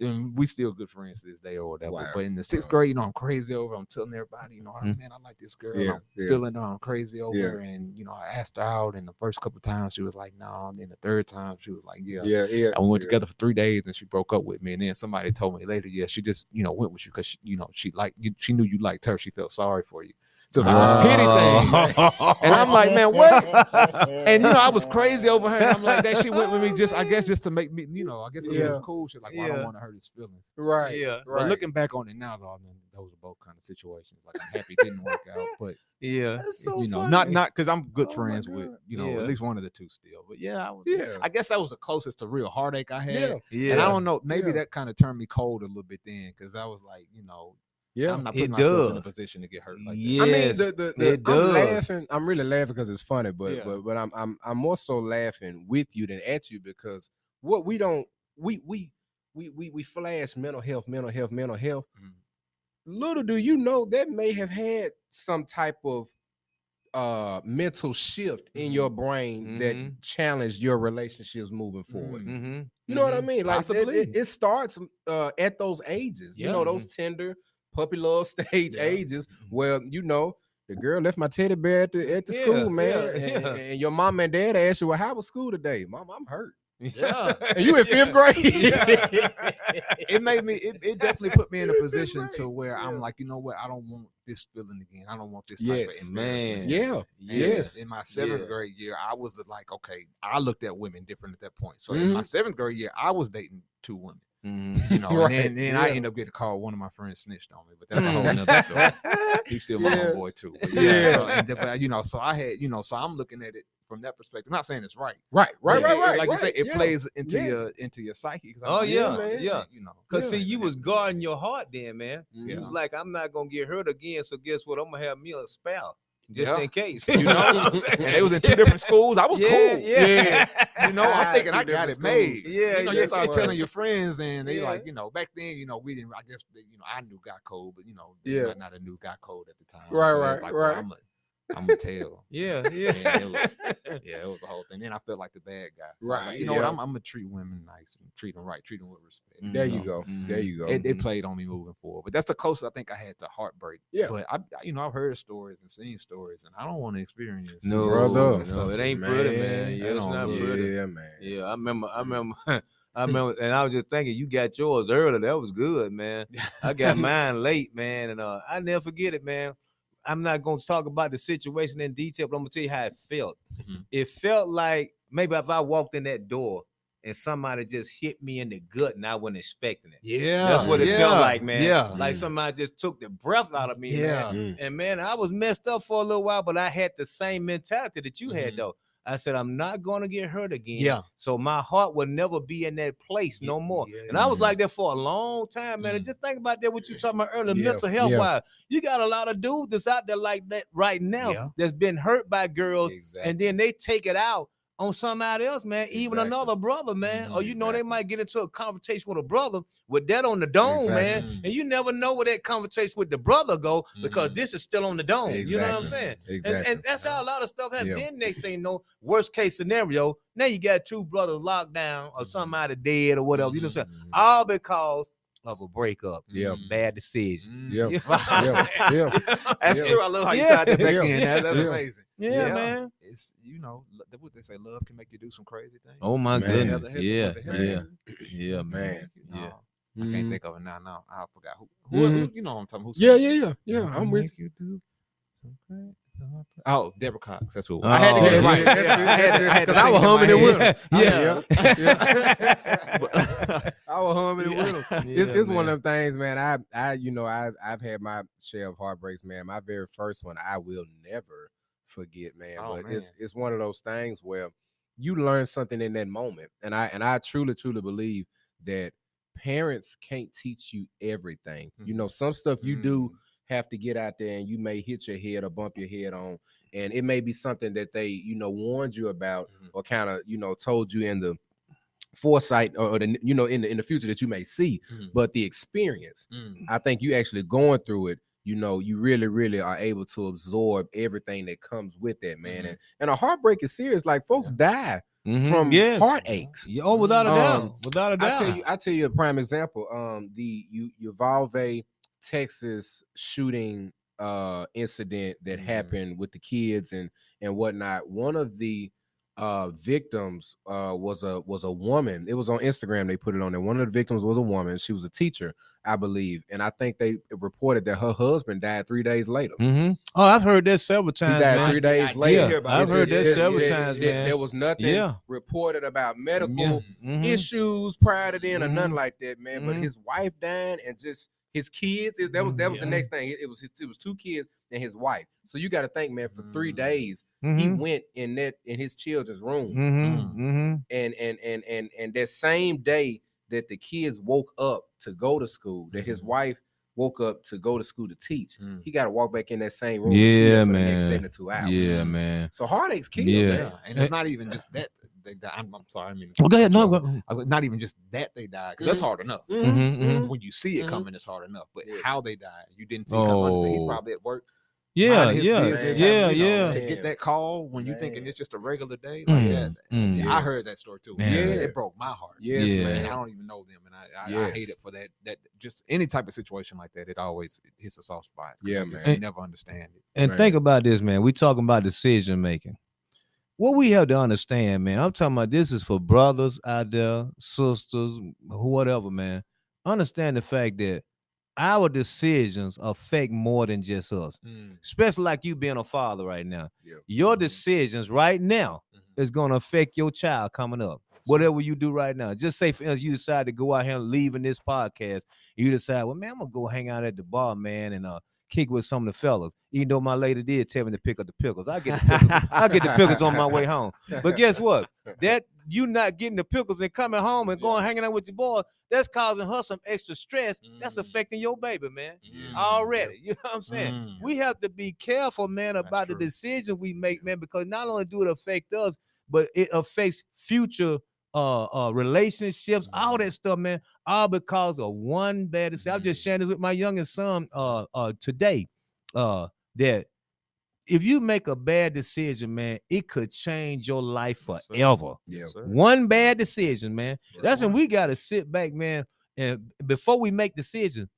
and we still good friends to this day or whatever. Wow. But in the 6th grade, you know, I'm crazy over. I'm telling everybody, you know, man, I like this girl. Yeah, I'm yeah. feeling her. I'm crazy over Yeah. her. And you know, I asked her out, and the first couple times she was like, no. And then the third time she was like, yeah. Yeah. And we went together for 3 days, and she broke up with me. And then somebody told me later, yeah, she just, you know, went with you because you know, she liked you. She knew you liked her. She felt sorry for you. So it's like a pity thing. And I'm like, man, what? And you know, I was crazy over her. And I'm like, that she went with me just, I guess, just to make me, you know, I guess because it was cool. She's like, well, I don't want to hurt his feelings. Right. Yeah. But looking back on it now, though, I mean, those are both kind of situations. Like, I'm happy it didn't work out, but Yeah. That's so you know, funny. not because I'm good Oh my friends with, God. you know, Yeah. at least one of the two still. But yeah, Yeah. I guess that was the closest to real heartache I had. Yeah. And I don't know, maybe Yeah. that kind of turned me cold a little bit then, because I was like, you know, Yeah. I'm not It putting myself in a does. position to get hurt like that. Yes. I mean, it I'm does. laughing. I'm really laughing because it's funny, but Yeah. but I'm more so laughing with you than at you because what we don't we flash mental health. Mhm. Little do you know that may have had some type of mental shift in your brain that Mhm. challenged your relationships moving forward. Mm-hmm. You know what I mean? Like Possibly. it starts at those ages. You Yeah. know, those tender puppy love stage Yeah. ages where you know the girl left my teddy bear at the Yeah, school, man. yeah, yeah. And your mom and dad asked you, well, how was school today? Mom, I'm hurt. Yeah. And you in 5th grade. It made me, it definitely put me in a You in position 5th to grade. where Yeah. I'm like, you know what? I don't want this feeling again. I don't want this type Yes, of embarrassment. man. Yeah. And Yes. in my 7th Yeah. grade year, I was like, okay, I looked at women different at that point. So in my 7th grade year, I was dating 2 women. Mm-hmm. You know, Right, and then I yeah. ended up getting called. One of my friends snitched on me, but that's a whole nother story. He's still my Yeah. homeboy too. But Yeah. So, but you know, so I had, you know, so I'm looking at it from that perspective. I'm not saying it's right. Right. But Right. Like you say, it Yeah. plays into Yes. your psyche. 'Cause I'm Oh, like, yeah, man, yeah. You know, Cause Yeah. see, you was guarding your heart then, man. Mhm. You was like, I'm not gonna get hurt again. So guess what? I'm gonna have me a spouse just Yeah. in case. You know what I'm saying? And they was in 2 different schools. I was Yeah, cool. yeah. You know, I'm thinking 2 I got different it made. schools. Yeah, You know, yeah, you start yeah. telling your friends, and they Yeah. like, you know, back then, you know, we didn't. I guess you know, I knew got code, but you know, Yeah. not a new got code at the time. Right, So it was right, like, right. Well, I'm gonna tell. Yeah, yeah. It was a whole thing. Then I felt like the bad guy. So Right, I'm like, you know yeah. what? I'm gonna treat women nice and treat them right, treat them with respect. There know? you go. Mhm. There you go. It played on me moving forward, but that's the closest I think I had to heartbreak. Yeah. But you know, I've heard stories and seen stories, and I don't want to experience. No, Brother. no, it ain't pretty, man. Yeah, it's not pretty. Yeah, man. Yeah, I remember, and I was just thinking, you got yours early. That was good, man. I got mine late, man, and I never forget it, man. I'm not gonna talk about the situation in detail, but I'm gonna tell you how it felt. Mhm. It felt like maybe if I walked in that door and somebody just hit me in the gut and I wasn't expecting it. Yeah, That's what it felt like, man. Yeah, Like somebody just took the breath out of me, Yeah. man. And man, I was messed up for a little while, but I had the same mentality that you had, Mhm. though. I said, I'm not gonna get hurt again. Yeah. So my heart will never be in that place no more. Yeah, And I was yeah. like that for a long time, man. And just think about that, what you talking about earlier, Yeah, mental health yeah. wise. You got a lot of dudes that's out there like that right now Yeah. that's been hurt by girls, Exactly. and then they take it out on somebody else, man, even Exactly. another brother, man. Or you know, they Exactly. might get into a conversation with a brother with that on the dome, Exactly. man. And you never know where that conversation with the brother go because this is still on the dome. You know what I'm saying? Exactly. And that's how a lot of stuff has been. Next thing you know, worst case scenario, now you got two brothers locked down or somebody dead or whatever. You know what I'm saying? All because of a breakup. Bad decision. That's true. I love how you tied that back in. That's amazing. Yeah, man. It's what they say, love can make you do some crazy things. Oh my goodness. Yeah, man. Yeah. I can't think of it now. No, I forgot who you know what I'm talking about. Yeah. I'm with you. Do some crazy. Oh, Deborah Cox. That's who. I had to get it right. Because I was humming it with him. Yeah. I was humming it with him. It's one of them things, man. I've had my share of heartbreaks, man. My very first one, I will never forget, man. But it's one of those things where you learn something in that moment, and I truly believe that parents can't teach you everything. You know, some stuff you do have to get out there and you may hit your head or bump your head on, and it may be something that they warned you about or kind of told you in the foresight or the in the future that you may see, but the experience, I think you actually going through it, you really are able to absorb everything that comes with that, man. And a heartbreak is serious. Like folks die from heartaches. Oh, without a doubt. Without a doubt. I tell you a prime example. The Uvalde, Texas shooting incident that happened with the kids and whatnot. One of the victims was a woman. It was on Instagram. They put it on there. One of the victims was a woman. She was a teacher, I believe, and I think they reported that her husband died 3 days later. Oh, I've heard that several times. He died 3 days later. I've heard that several times, man. There was nothing reported about medical issues prior to then or nothing like that, man. But his wife died and just his kids. That was the next thing. It was 2 kids and his wife. So you got to think, man, for 3 days he went in his children's room, and that same day that the kids woke up to go to school, that his wife woke up to go to school to teach, he got to walk back in that same room. For the next 72 hours. Man. So heartaches kill. Man. And it's not even just that. They die. I'm sorry. I mean, go ahead. No, not even just that they died, because that's hard enough. When you see it coming, it's hard enough. But how they died, you didn't see coming. So he probably at work. Yeah. To get that call when you thinking it's just a regular day like that. I heard that story too. It broke my heart. Man. I don't even know them, and I hate it for that. That just any type of situation like that, it always hits a soft spot. Man. You never understand it. And think about this, man. We talking about decision making. What we have to understand, man, I'm talking about this is for brothers out there, sisters, whatever, man. Understand the fact that our decisions affect more than just us, especially like you being a father right now. Your decisions right now is going to affect your child coming up. Whatever you do right now. Just say, for instance, you decide to go out here and leave in this podcast. You decide, well, man, I'm going to go hang out at the bar, man, and kick with some of the fellas. Even though my lady did tell me to pick up the pickles. I get the pickles on my way home. But guess what? That you not getting the pickles and coming home and going hanging out with your boy, that's causing her some extra stress. That's affecting your baby, man. Already. You know what I'm saying? We have to be careful, man, about the decisions we make, man, because not only do it affect us, but it affects future relationships, all that stuff, man, all because of one bad decision. I was just sharing this with my youngest son today, that if you make a bad decision, man, it could change your life forever. One bad decision, man. That's when we got to sit back, man, and before we make decisions,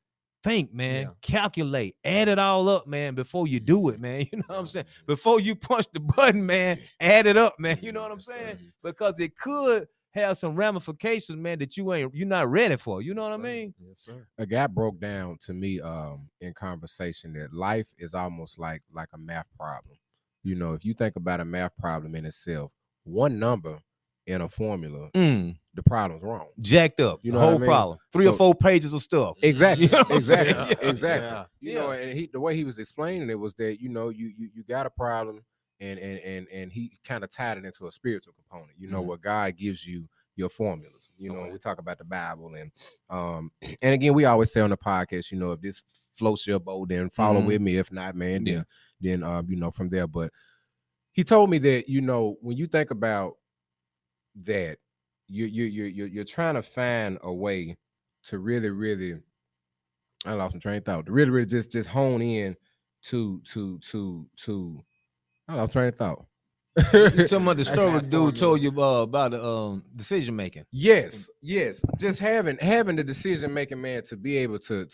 think, man, calculate, add it all up, man, before you do it, man. You know what I'm saying? Before you punch the button, man, add it up, man. You know what I'm saying? Because it could have some ramifications, man, that you're not ready for. You know what I mean? Yes, sir. A guy broke down to me in conversation that life is almost like a math problem. You know, if you think about a math problem in itself, one number in a formula, the problem's wrong. Jacked up. You know, whole problem. 3 or 4 pages of stuff. Exactly. You know exactly. Yeah. You know, and the way he was explaining it was that, you know, you got a problem, and he kind of tied it into a spiritual component, you know, where God gives you your formulas. You know, we talk about the Bible, and again, we always say on the podcast, you know, if this floats your boat, then follow with me. If not, man, then you know, from there. But he told me that, you know, when you think about that you're trying to find a way to really I lost my train of thought. To really just hone in to I lost train of thought. You talking about the story dude told you about the decision making? Yes. Just having the decision making, man, to be able to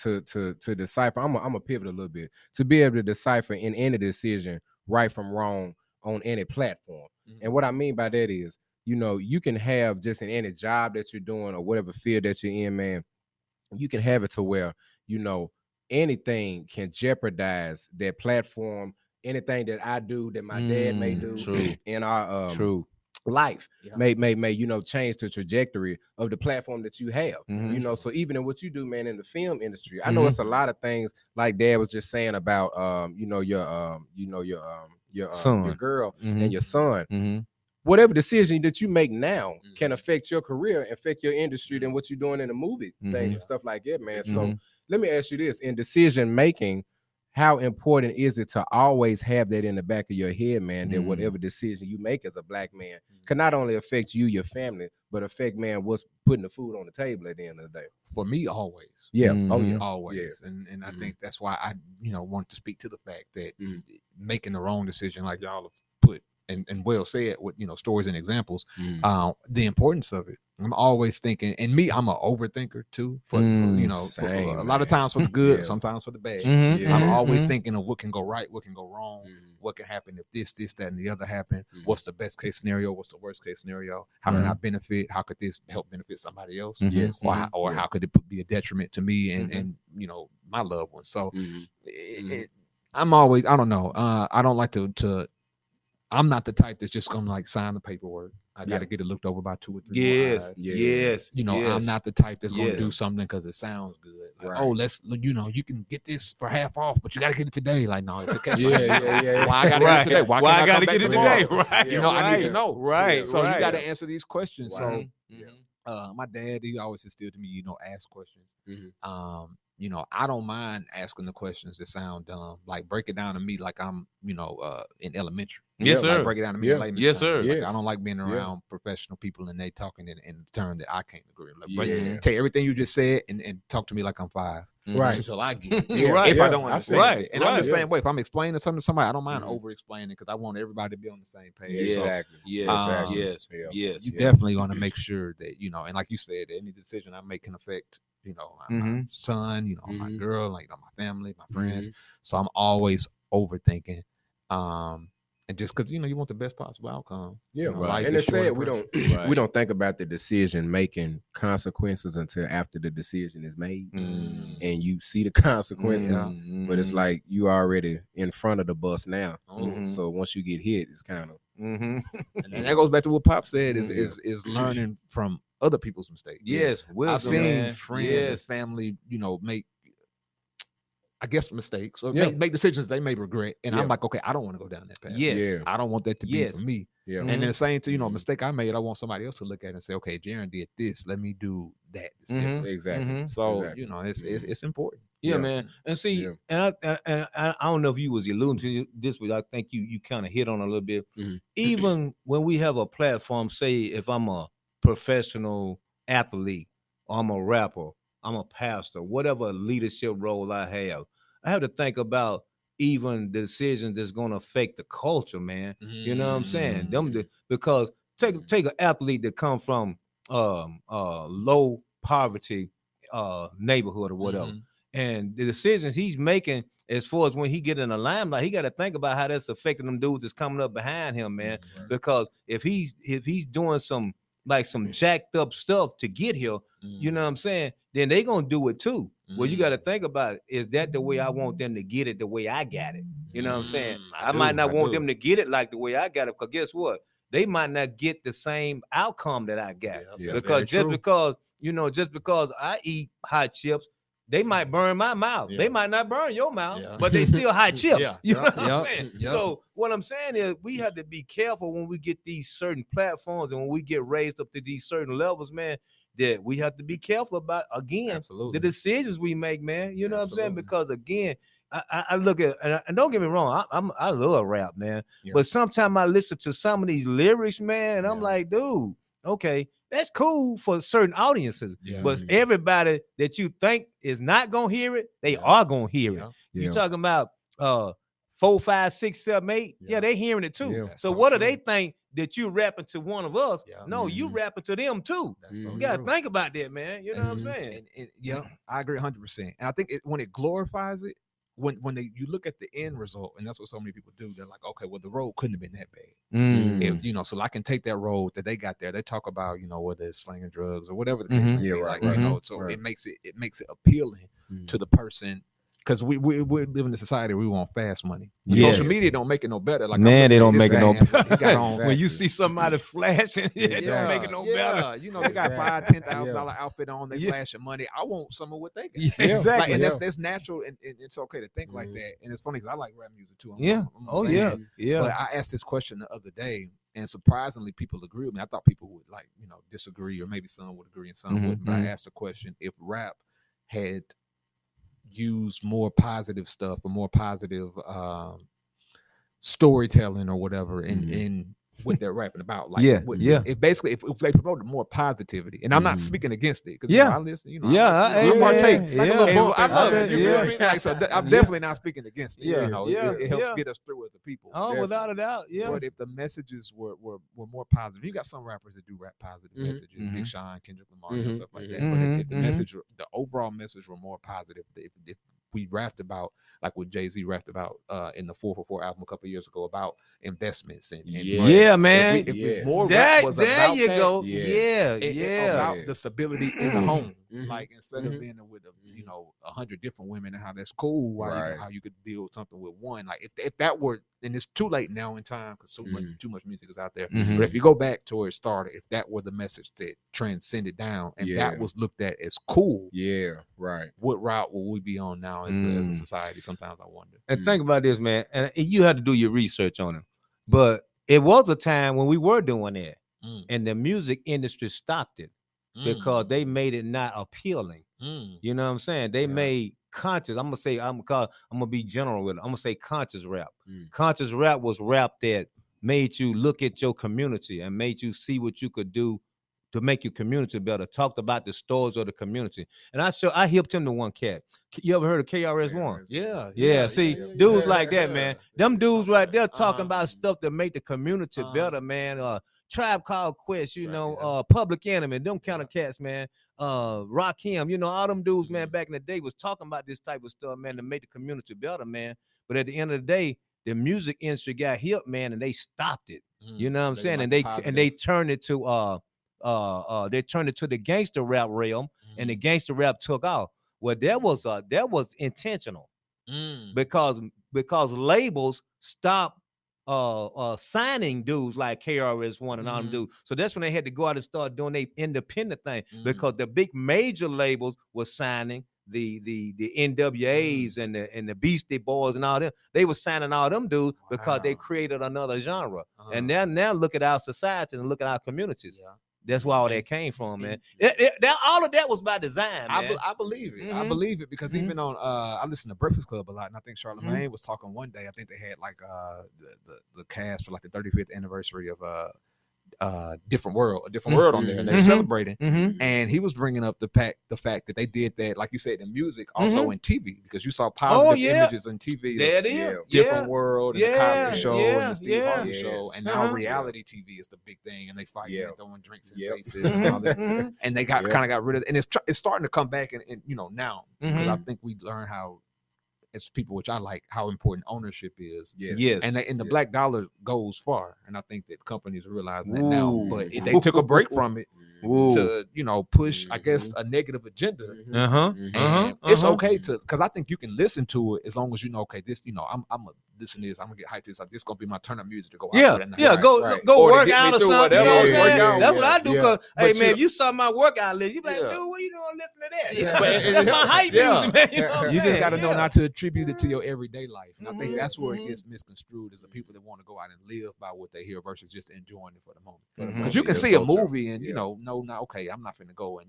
decipher. I'm a pivot a little bit to be able to decipher in any decision right from wrong on any platform. And what I mean by that is, you can have just in any job that you're doing or whatever field that you're in, man, you can have it to where, anything can jeopardize that platform. Anything that I do that my dad may do in our life may change the trajectory of the platform that you have. So even in what you do, man, in the film industry, I know it's a lot of things like Dad was just saying about your girl and your son. Whatever decision that you make now can affect your career, affect your industry than what you're doing in the movie things and stuff like that, man. So let me ask you this: in decision making, how important is it to always have that in the back of your head, man, that whatever decision you make as a black man can not only affect you, your family, but affect, man, what's putting the food on the table at the end of the day? For me, always. Yeah. Always. Yeah. And I think that's why I, want to speak to the fact that making the wrong decision, like y'all have put and well said with, stories and examples, the importance of it. I'm always thinking, and me, I'm an overthinker too, for a lot of times for the good, sometimes for the bad. I'm always thinking of what can go right, what can go wrong, what can happen if this, that, and the other happen. What's the best case scenario? What's the worst case scenario? How can I benefit? How could this help benefit somebody else? Or how could it be a detriment to me and my loved ones? So I'm always, I don't know. I don't like to I'm not the type that's just gonna like sign the paperwork. I got to get it looked over by 2 or 3 eyes. Yes. I'm not the type that's gonna do something because it sounds good. Like, oh, let's, you can get this for half off, but you got to get it today. Like, no, it's okay. Why I got to get it today? Why I got to get it today? Right. I need to know. Right. So you got to answer these questions. So, my dad, he always instilled to me, ask questions. I don't mind asking the questions that sound dumb. Like, break it down to me like I'm, in elementary. Yes, sir. Like, break it down to me in layman's yes, terms. sir. Like, I don't like being around professional people and they talking in a term that I can't agree with. Like, take everything you just said and talk to me like I'm 5. Right. Until I get it. If I don't understand. Right. And I'm the same way. If I'm explaining something to somebody, I don't mind over-explaining because I want everybody to be on the same page. Exactly. Yes. You definitely want to make sure that, and like you said, any decision I make can affect my son, my girl, like my family, my friends. So I'm always overthinking. And just because you want the best possible outcome. Right. And it's sad we don't think about the decision making consequences until after the decision is made, and you see the consequences. But it's like you already in front of the bus now. So once you get hit, it's kind of. And that goes back to what Pop said: is learning from other people's mistakes. Yes, wisdom, I've seen man. friends and family, make, I guess, mistakes or make decisions they may regret. And I'm like, okay, I don't want to go down that path. I don't want that to be for me. And then the same to, a mistake I made, I want somebody else to look at it and say, okay, Jaren did this. Let me do that. Exactly. So, it's important. Yeah, man. And see, and I don't know if you was alluding to this, but I think you kind of hit on a little bit. Even when we have a platform, say if I'm a professional athlete, or I'm a rapper, I'm a pastor, whatever leadership role I have to think about even the decisions that's going to affect the culture, man. You know what I'm saying? Because take an athlete that come from low poverty neighborhood or whatever, and the decisions he's making as far as when he get in the limelight, he got to think about how that's affecting them dudes that's coming up behind him, man. Because if he's doing some jacked up stuff to get here, you know what I'm saying, then they gonna do it too. Well, you got to think about it. Is that the way I want them to get it the way I got it? You know what I'm saying? I might not want them to get it like the way I got it, because guess what? They might not get the same outcome that I got. Because just because I eat hot chips, they might burn my mouth. They might not burn your mouth, but they still hot chips. You know what I'm saying? So what I'm saying is we have to be careful when we get these certain platforms and when we get raised up to these certain levels, man, that we have to be careful about, again, the decisions we make, man. You know what I'm saying? Because, again, I look at, and don't get me wrong, I love rap, man. But sometimes I listen to some of these lyrics, man, and I'm like, dude, okay, that's cool for certain audiences. Yeah. But everybody that you think is not gonna hear it, they are gonna hear it. You talking about 4, 5, 6, 7, 8? Yeah, they hearing it too. Yeah. So what do they think that you rapping to one of us? No, you rapping to them too. That's so You gotta true. think about that, man. You know what I'm saying? And yeah, I agree 100%. And I think when it glorifies it, when you look at the end result, and that's what so many people do, they're like, okay, well, the road couldn't have been that bad. If, you know, so I can take that road that they got there. They talk about, you know, whether it's slinging drugs or whatever the case may be, like, you know, so it makes it appealing to the person. Because we live in a society where we want fast money. Social media don't make it no better. Like, man, they don't make it no better. Exactly. When you see somebody flashing, it don't make it no better. You know, they got $5,000-$10,000 outfit on. They flashing money. I want some of what they got. Exactly. Like, and that's natural, and it's okay to think like that. And it's funny because I like rap music too. I'm a fan. But I asked this question the other day, and surprisingly, people agree with me. I thought people would, like, you know, disagree, or maybe some would agree and some wouldn't. But I asked the question: if rap had use more positive stuff or more positive storytelling or whatever in what they're rapping about, like if basically if they promoted more positivity, and I'm not speaking against it, because you know, I listen, you know, I partake, I love it, you feel what I mean? Like, so I'm definitely not speaking against it. You know, it helps get us through as a people. Without a doubt. But if the messages were more positive, you got some rappers that do rap positive messages, Big Sean, Kendrick Lamar, and stuff like that. But if the message, the overall message were more positive, if we rapped about, like what Jay-Z rapped about in the 444 album a couple of years ago, about investments and man. If more rap was there about you that, go. about the stability in the home. Like, instead of being with 100 different women, and how that's cool, how you could build something with one. Like, if that were, and it's too late now in time because too much music is out there. But if you go back to where it started, if that were the message that transcended down, and that was looked at as cool, what route will we be on now as a society? Sometimes I wonder. And think about this, man. And you had to do your research on it. But it was a time when we were doing that, and the music industry stopped it because they made it not appealing. You know what I'm saying? They made conscious. I'm gonna be general with it. I'm gonna say conscious rap. Conscious rap was rap that made you look at your community and made you see what you could do to make your community better. Talked about the stories of the community. And I hipped him to one cat. You ever heard of KRS-One? Yeah. See, dudes like that, man. Them dudes right there talking about stuff that make the community better, man. Tribe Called Quest, Public Enemy, them kind of cats, man. Rakim, all them dudes, man, back in the day was talking about this type of stuff, man, to make the community better, man. But at the end of the day, the music industry got hip, man, and they stopped it. You know what I'm saying? And they turned it to the gangster rap realm, and the gangster rap took off. Well, that was intentional, because labels stopped signing dudes like KRS-One and all them dudes. So that's when they had to go out and start doing their independent thing, because the big major labels were signing the NWAs and the Beastie Boys and all them. They were signing all them dudes because they created another genre. And now look at our society and look at our communities. That's where all that came from, man. All of that was by design, man. I believe it. I believe it, because even on I listen to Breakfast Club a lot, and I think Charlamagne was talking one day. I think they had like the cast for like the 35th anniversary of Different World on there, and they were celebrating. And he was bringing up the fact that they did that, like you said, in music, also in TV, because you saw positive images in TV. There it is. Different World, and the Cosby Show, and the Steve Harvey Show, and now reality TV is the big thing, and they fight and throwing drinks in faces and all that. And they kind of got rid of it, and it's starting to come back, and now, because I think we learn how, as people, which I like, how important ownership is. And the black dollar goes far, and I think that companies realize that now. But they took a break from it to push, I guess, a negative agenda. And it's okay to, because I think you can listen to it as long as you know, okay, this, I'm gonna listen to this, I'm gonna get hyped to this, like, this gonna be my turn up music to go out with. Go work out or something. You know what I'm saying? That's what I do. Cause hey, man, if you saw my workout list, you be like, dude, what you doing listening to that? That's my hype music, man. You know what I'm saying? Just gotta know not to attribute it to your everyday life. And I think that's where it gets misconstrued, is the people that want to go out and live by what they hear versus just enjoying it for the moment. Because you can see a movie and okay, I'm not finna go, and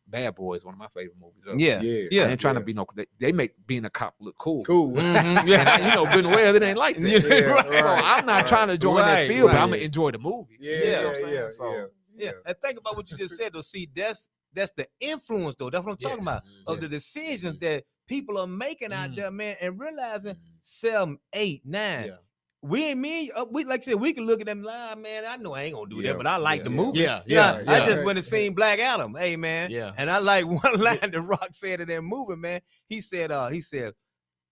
Bad Boys, one of my favorite movies. I ain't trying to be they make being a cop look cool. And good and well, it ain't like that. So I'm not trying to join that field, but I'm gonna enjoy the movie. You know what I'm saying? Yeah. And think about what you just said, though. See, that's the influence, though. That's what I'm talking about. Of the decisions that people are making out there, man, and realizing 7, 8, 9. Yeah. We like I said, we can look at them like, man, I know I ain't gonna do that, but I like the movie. Yeah. I just went and seen Black Adam. Hey, man. Yeah. And I like one line that Rock said in that movie, man. He said,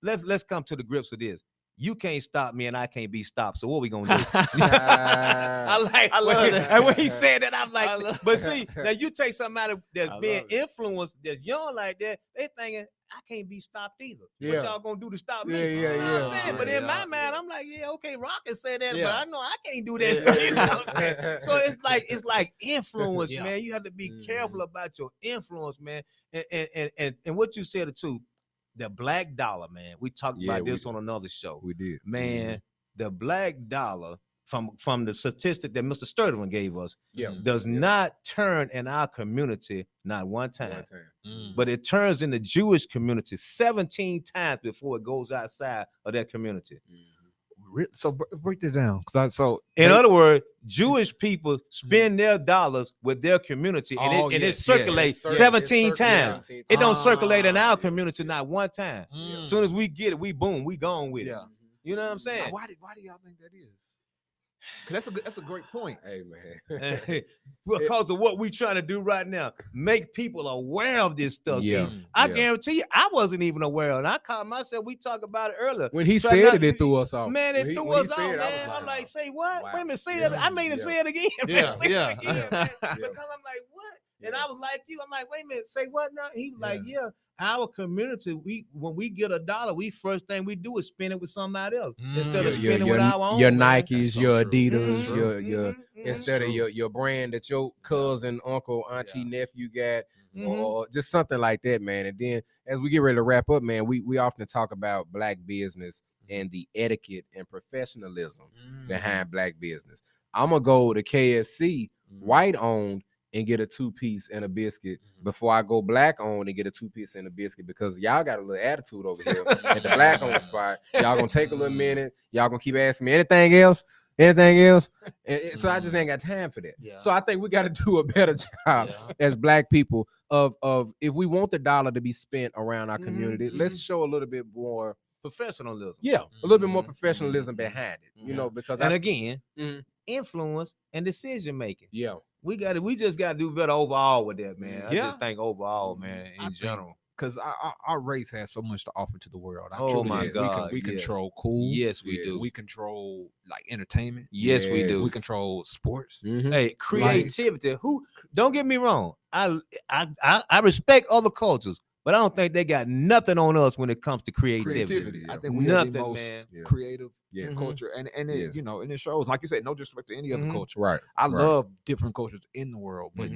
let's come to the grips with this. You can't stop me and I can't be stopped. So what we gonna do? I love that. And when he said that, I'm like, but see, now you take somebody that's being influenced, that's young like that, they thinking, I can't be stopped either. What y'all gonna do to stop me? You know what I'm saying? But in my mind, I'm like, okay, Rock can say that, but I know I can't do that stuff. You know what I'm saying? So it's like influence, man. You have to be careful about your influence, man. And what you said too, the black dollar, man. We talked about this on another show. We did. Man, the black dollar from the statistic that Mr. Sturtevant gave us does not turn in our community not one time. But it turns in the Jewish community 17 times before it goes outside of that community. So break that down. In other words, Jewish people spend their dollars with their community, and it circulates 17 times. It don't circulate in our community not one time. As soon as we get it, we gone with it. You know what I'm saying? Why do y'all think that is? Because that's a great point. Hey, man. Because of what we trying to do right now, make people aware of this stuff. See, I guarantee you, I wasn't even aware of it. I caught myself, we talked about it earlier. When he said it threw us off. Man, it threw us off, man. I'm like, say what? Wow. Wait a minute, say that. I made him say it again. Because I'm like, what? And I was like you. I'm like, wait a minute, say what now? He was like, our community, when we get $1, we first thing we do is spend it with somebody else instead of spending with our own. Your Nikes, your Adidas, your instead of your brand that your cousin, uncle, auntie, nephew got, or just something like that, man. And then as we get ready to wrap up, man, we often talk about black business and the etiquette and professionalism behind black business. I'm gonna go to KFC, white owned, and get a 2-piece and a biscuit before I go black owned and get a 2-piece and a biscuit, because y'all got a little attitude over here at the black owned spot. Y'all gonna take a little minute. Y'all gonna keep asking me anything else. And so I just ain't got time for that. So I think we got to do a better job as black people of if we want the dollar to be spent around our community, let's show a little bit more professionalism. A little bit more professionalism behind it. You know, because influence and decision making. We just got to do better overall with that, man. I just think overall, man, in general. Because our race has so much to offer to the world. God. We control cool. Yes, we do. We control like entertainment. Yes, we do. We control sports. Hey, creativity. Who? Don't get me wrong. I respect other cultures, but I don't think they got nothing on us when it comes to creativity. I think we have the most creative culture, and it, you know, and it shows. Like you said, no disrespect to any other culture. Right. I love different cultures in the world, but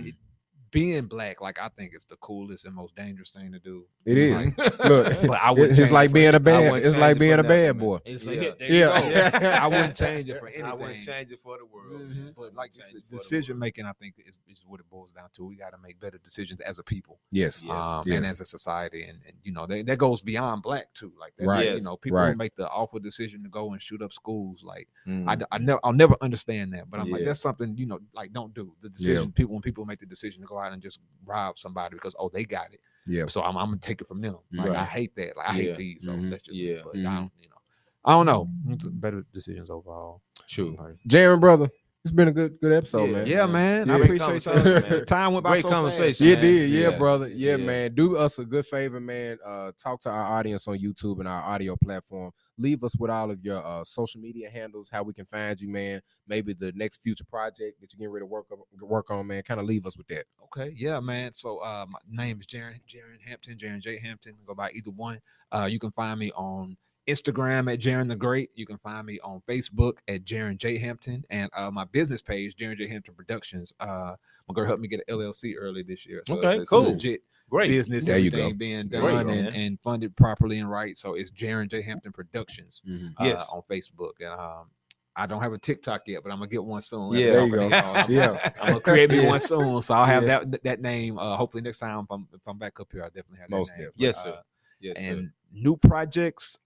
being black, like, I think it's the coolest and most dangerous thing to do. It is. Like, look, but it's like being a bad. It's like being a bad boy. It's like, I wouldn't change it for anything. I wouldn't change it for the world. But like you said, decision making, I think is what it boils down to. We got to make better decisions as a people. Yes. And as a society, and you know that goes beyond black too. Like that, right. You know, people who make the awful decision to go and shoot up schools. Like I'll never understand that. But I'm like, that's something, you know, like, don't do the decision. When people make the decision to go out and just rob somebody because they got it. So I'm gonna take it from them. Like I hate that. Like I hate these. So that's just but I don't know. It's better decisions overall. True. Jaren, brother, it's been a good episode, man. Yeah, man. I appreciate y'all. Time went by great so conversation. fast. It did, brother. Yeah, man. Do us a good favor, man. Talk to our audience on YouTube and our audio platform. Leave us with all of your social media handles, how we can find you, man. Maybe the next future project that you're getting ready to work on, man. Kind of leave us with that. Okay, yeah, man. So my name is Jaren Hampton, Jaren J Hampton. Go by either one. You can find me on Instagram at Jaren the Great. You can find me on Facebook at Jaren J Hampton, and my business page, Jaren J Hampton Productions. My girl helped me get an LLC early this year. So it's cool. Legit business. There everything being done and funded properly and right. So it's Jaren J Hampton Productions on Facebook. And I don't have a TikTok yet, but I'm gonna get one soon. There you go. I'm gonna create me one soon. So I'll have that name. Hopefully next time if I'm back up here, I'll definitely have that name. Yes, sir. Yes, and new projects.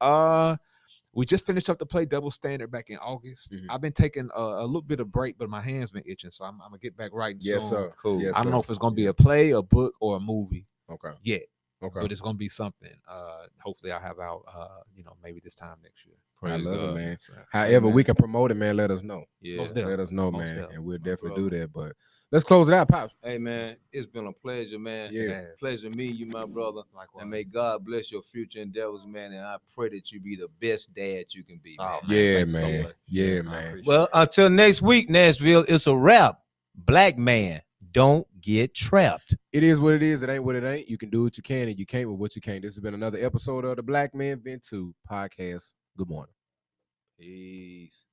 We just finished up to play Double Standard back in August. Mhm. I've been taking a little bit of break, but my hand's been itching, so I'm gonna get back writing Yes, soon. sir. Cool. Yes, I don't know sir. if it's gonna be a play, a book, or a movie Okay. yet, Okay. but it's gonna be something. Hopefully, I'll have out, maybe this time next year. I Praise love it, God. man. So, However, man. we can promote it, man. Let us know. Yeah. Most Let definitely. us know, Most man, definitely. and we'll My definitely brother. do that. But let's close it out, Pops. Hey, man, it's been a pleasure, man. Yeah. Yes. Pleasure meeting you, my brother. Likewise. And may God bless your future endeavors, man. And I pray that you be the best dad you can be, man. Oh, Yeah, thank you so man. much. Yeah, I man. appreciate Well, it. until next week, Nashville, it's a wrap. Black man, don't get trapped. It is what it is. It ain't what it ain't. You can do what you can, and you can't with what you can't. This has been another episode of the Black Man Vent Table podcast. Good morning. Peace.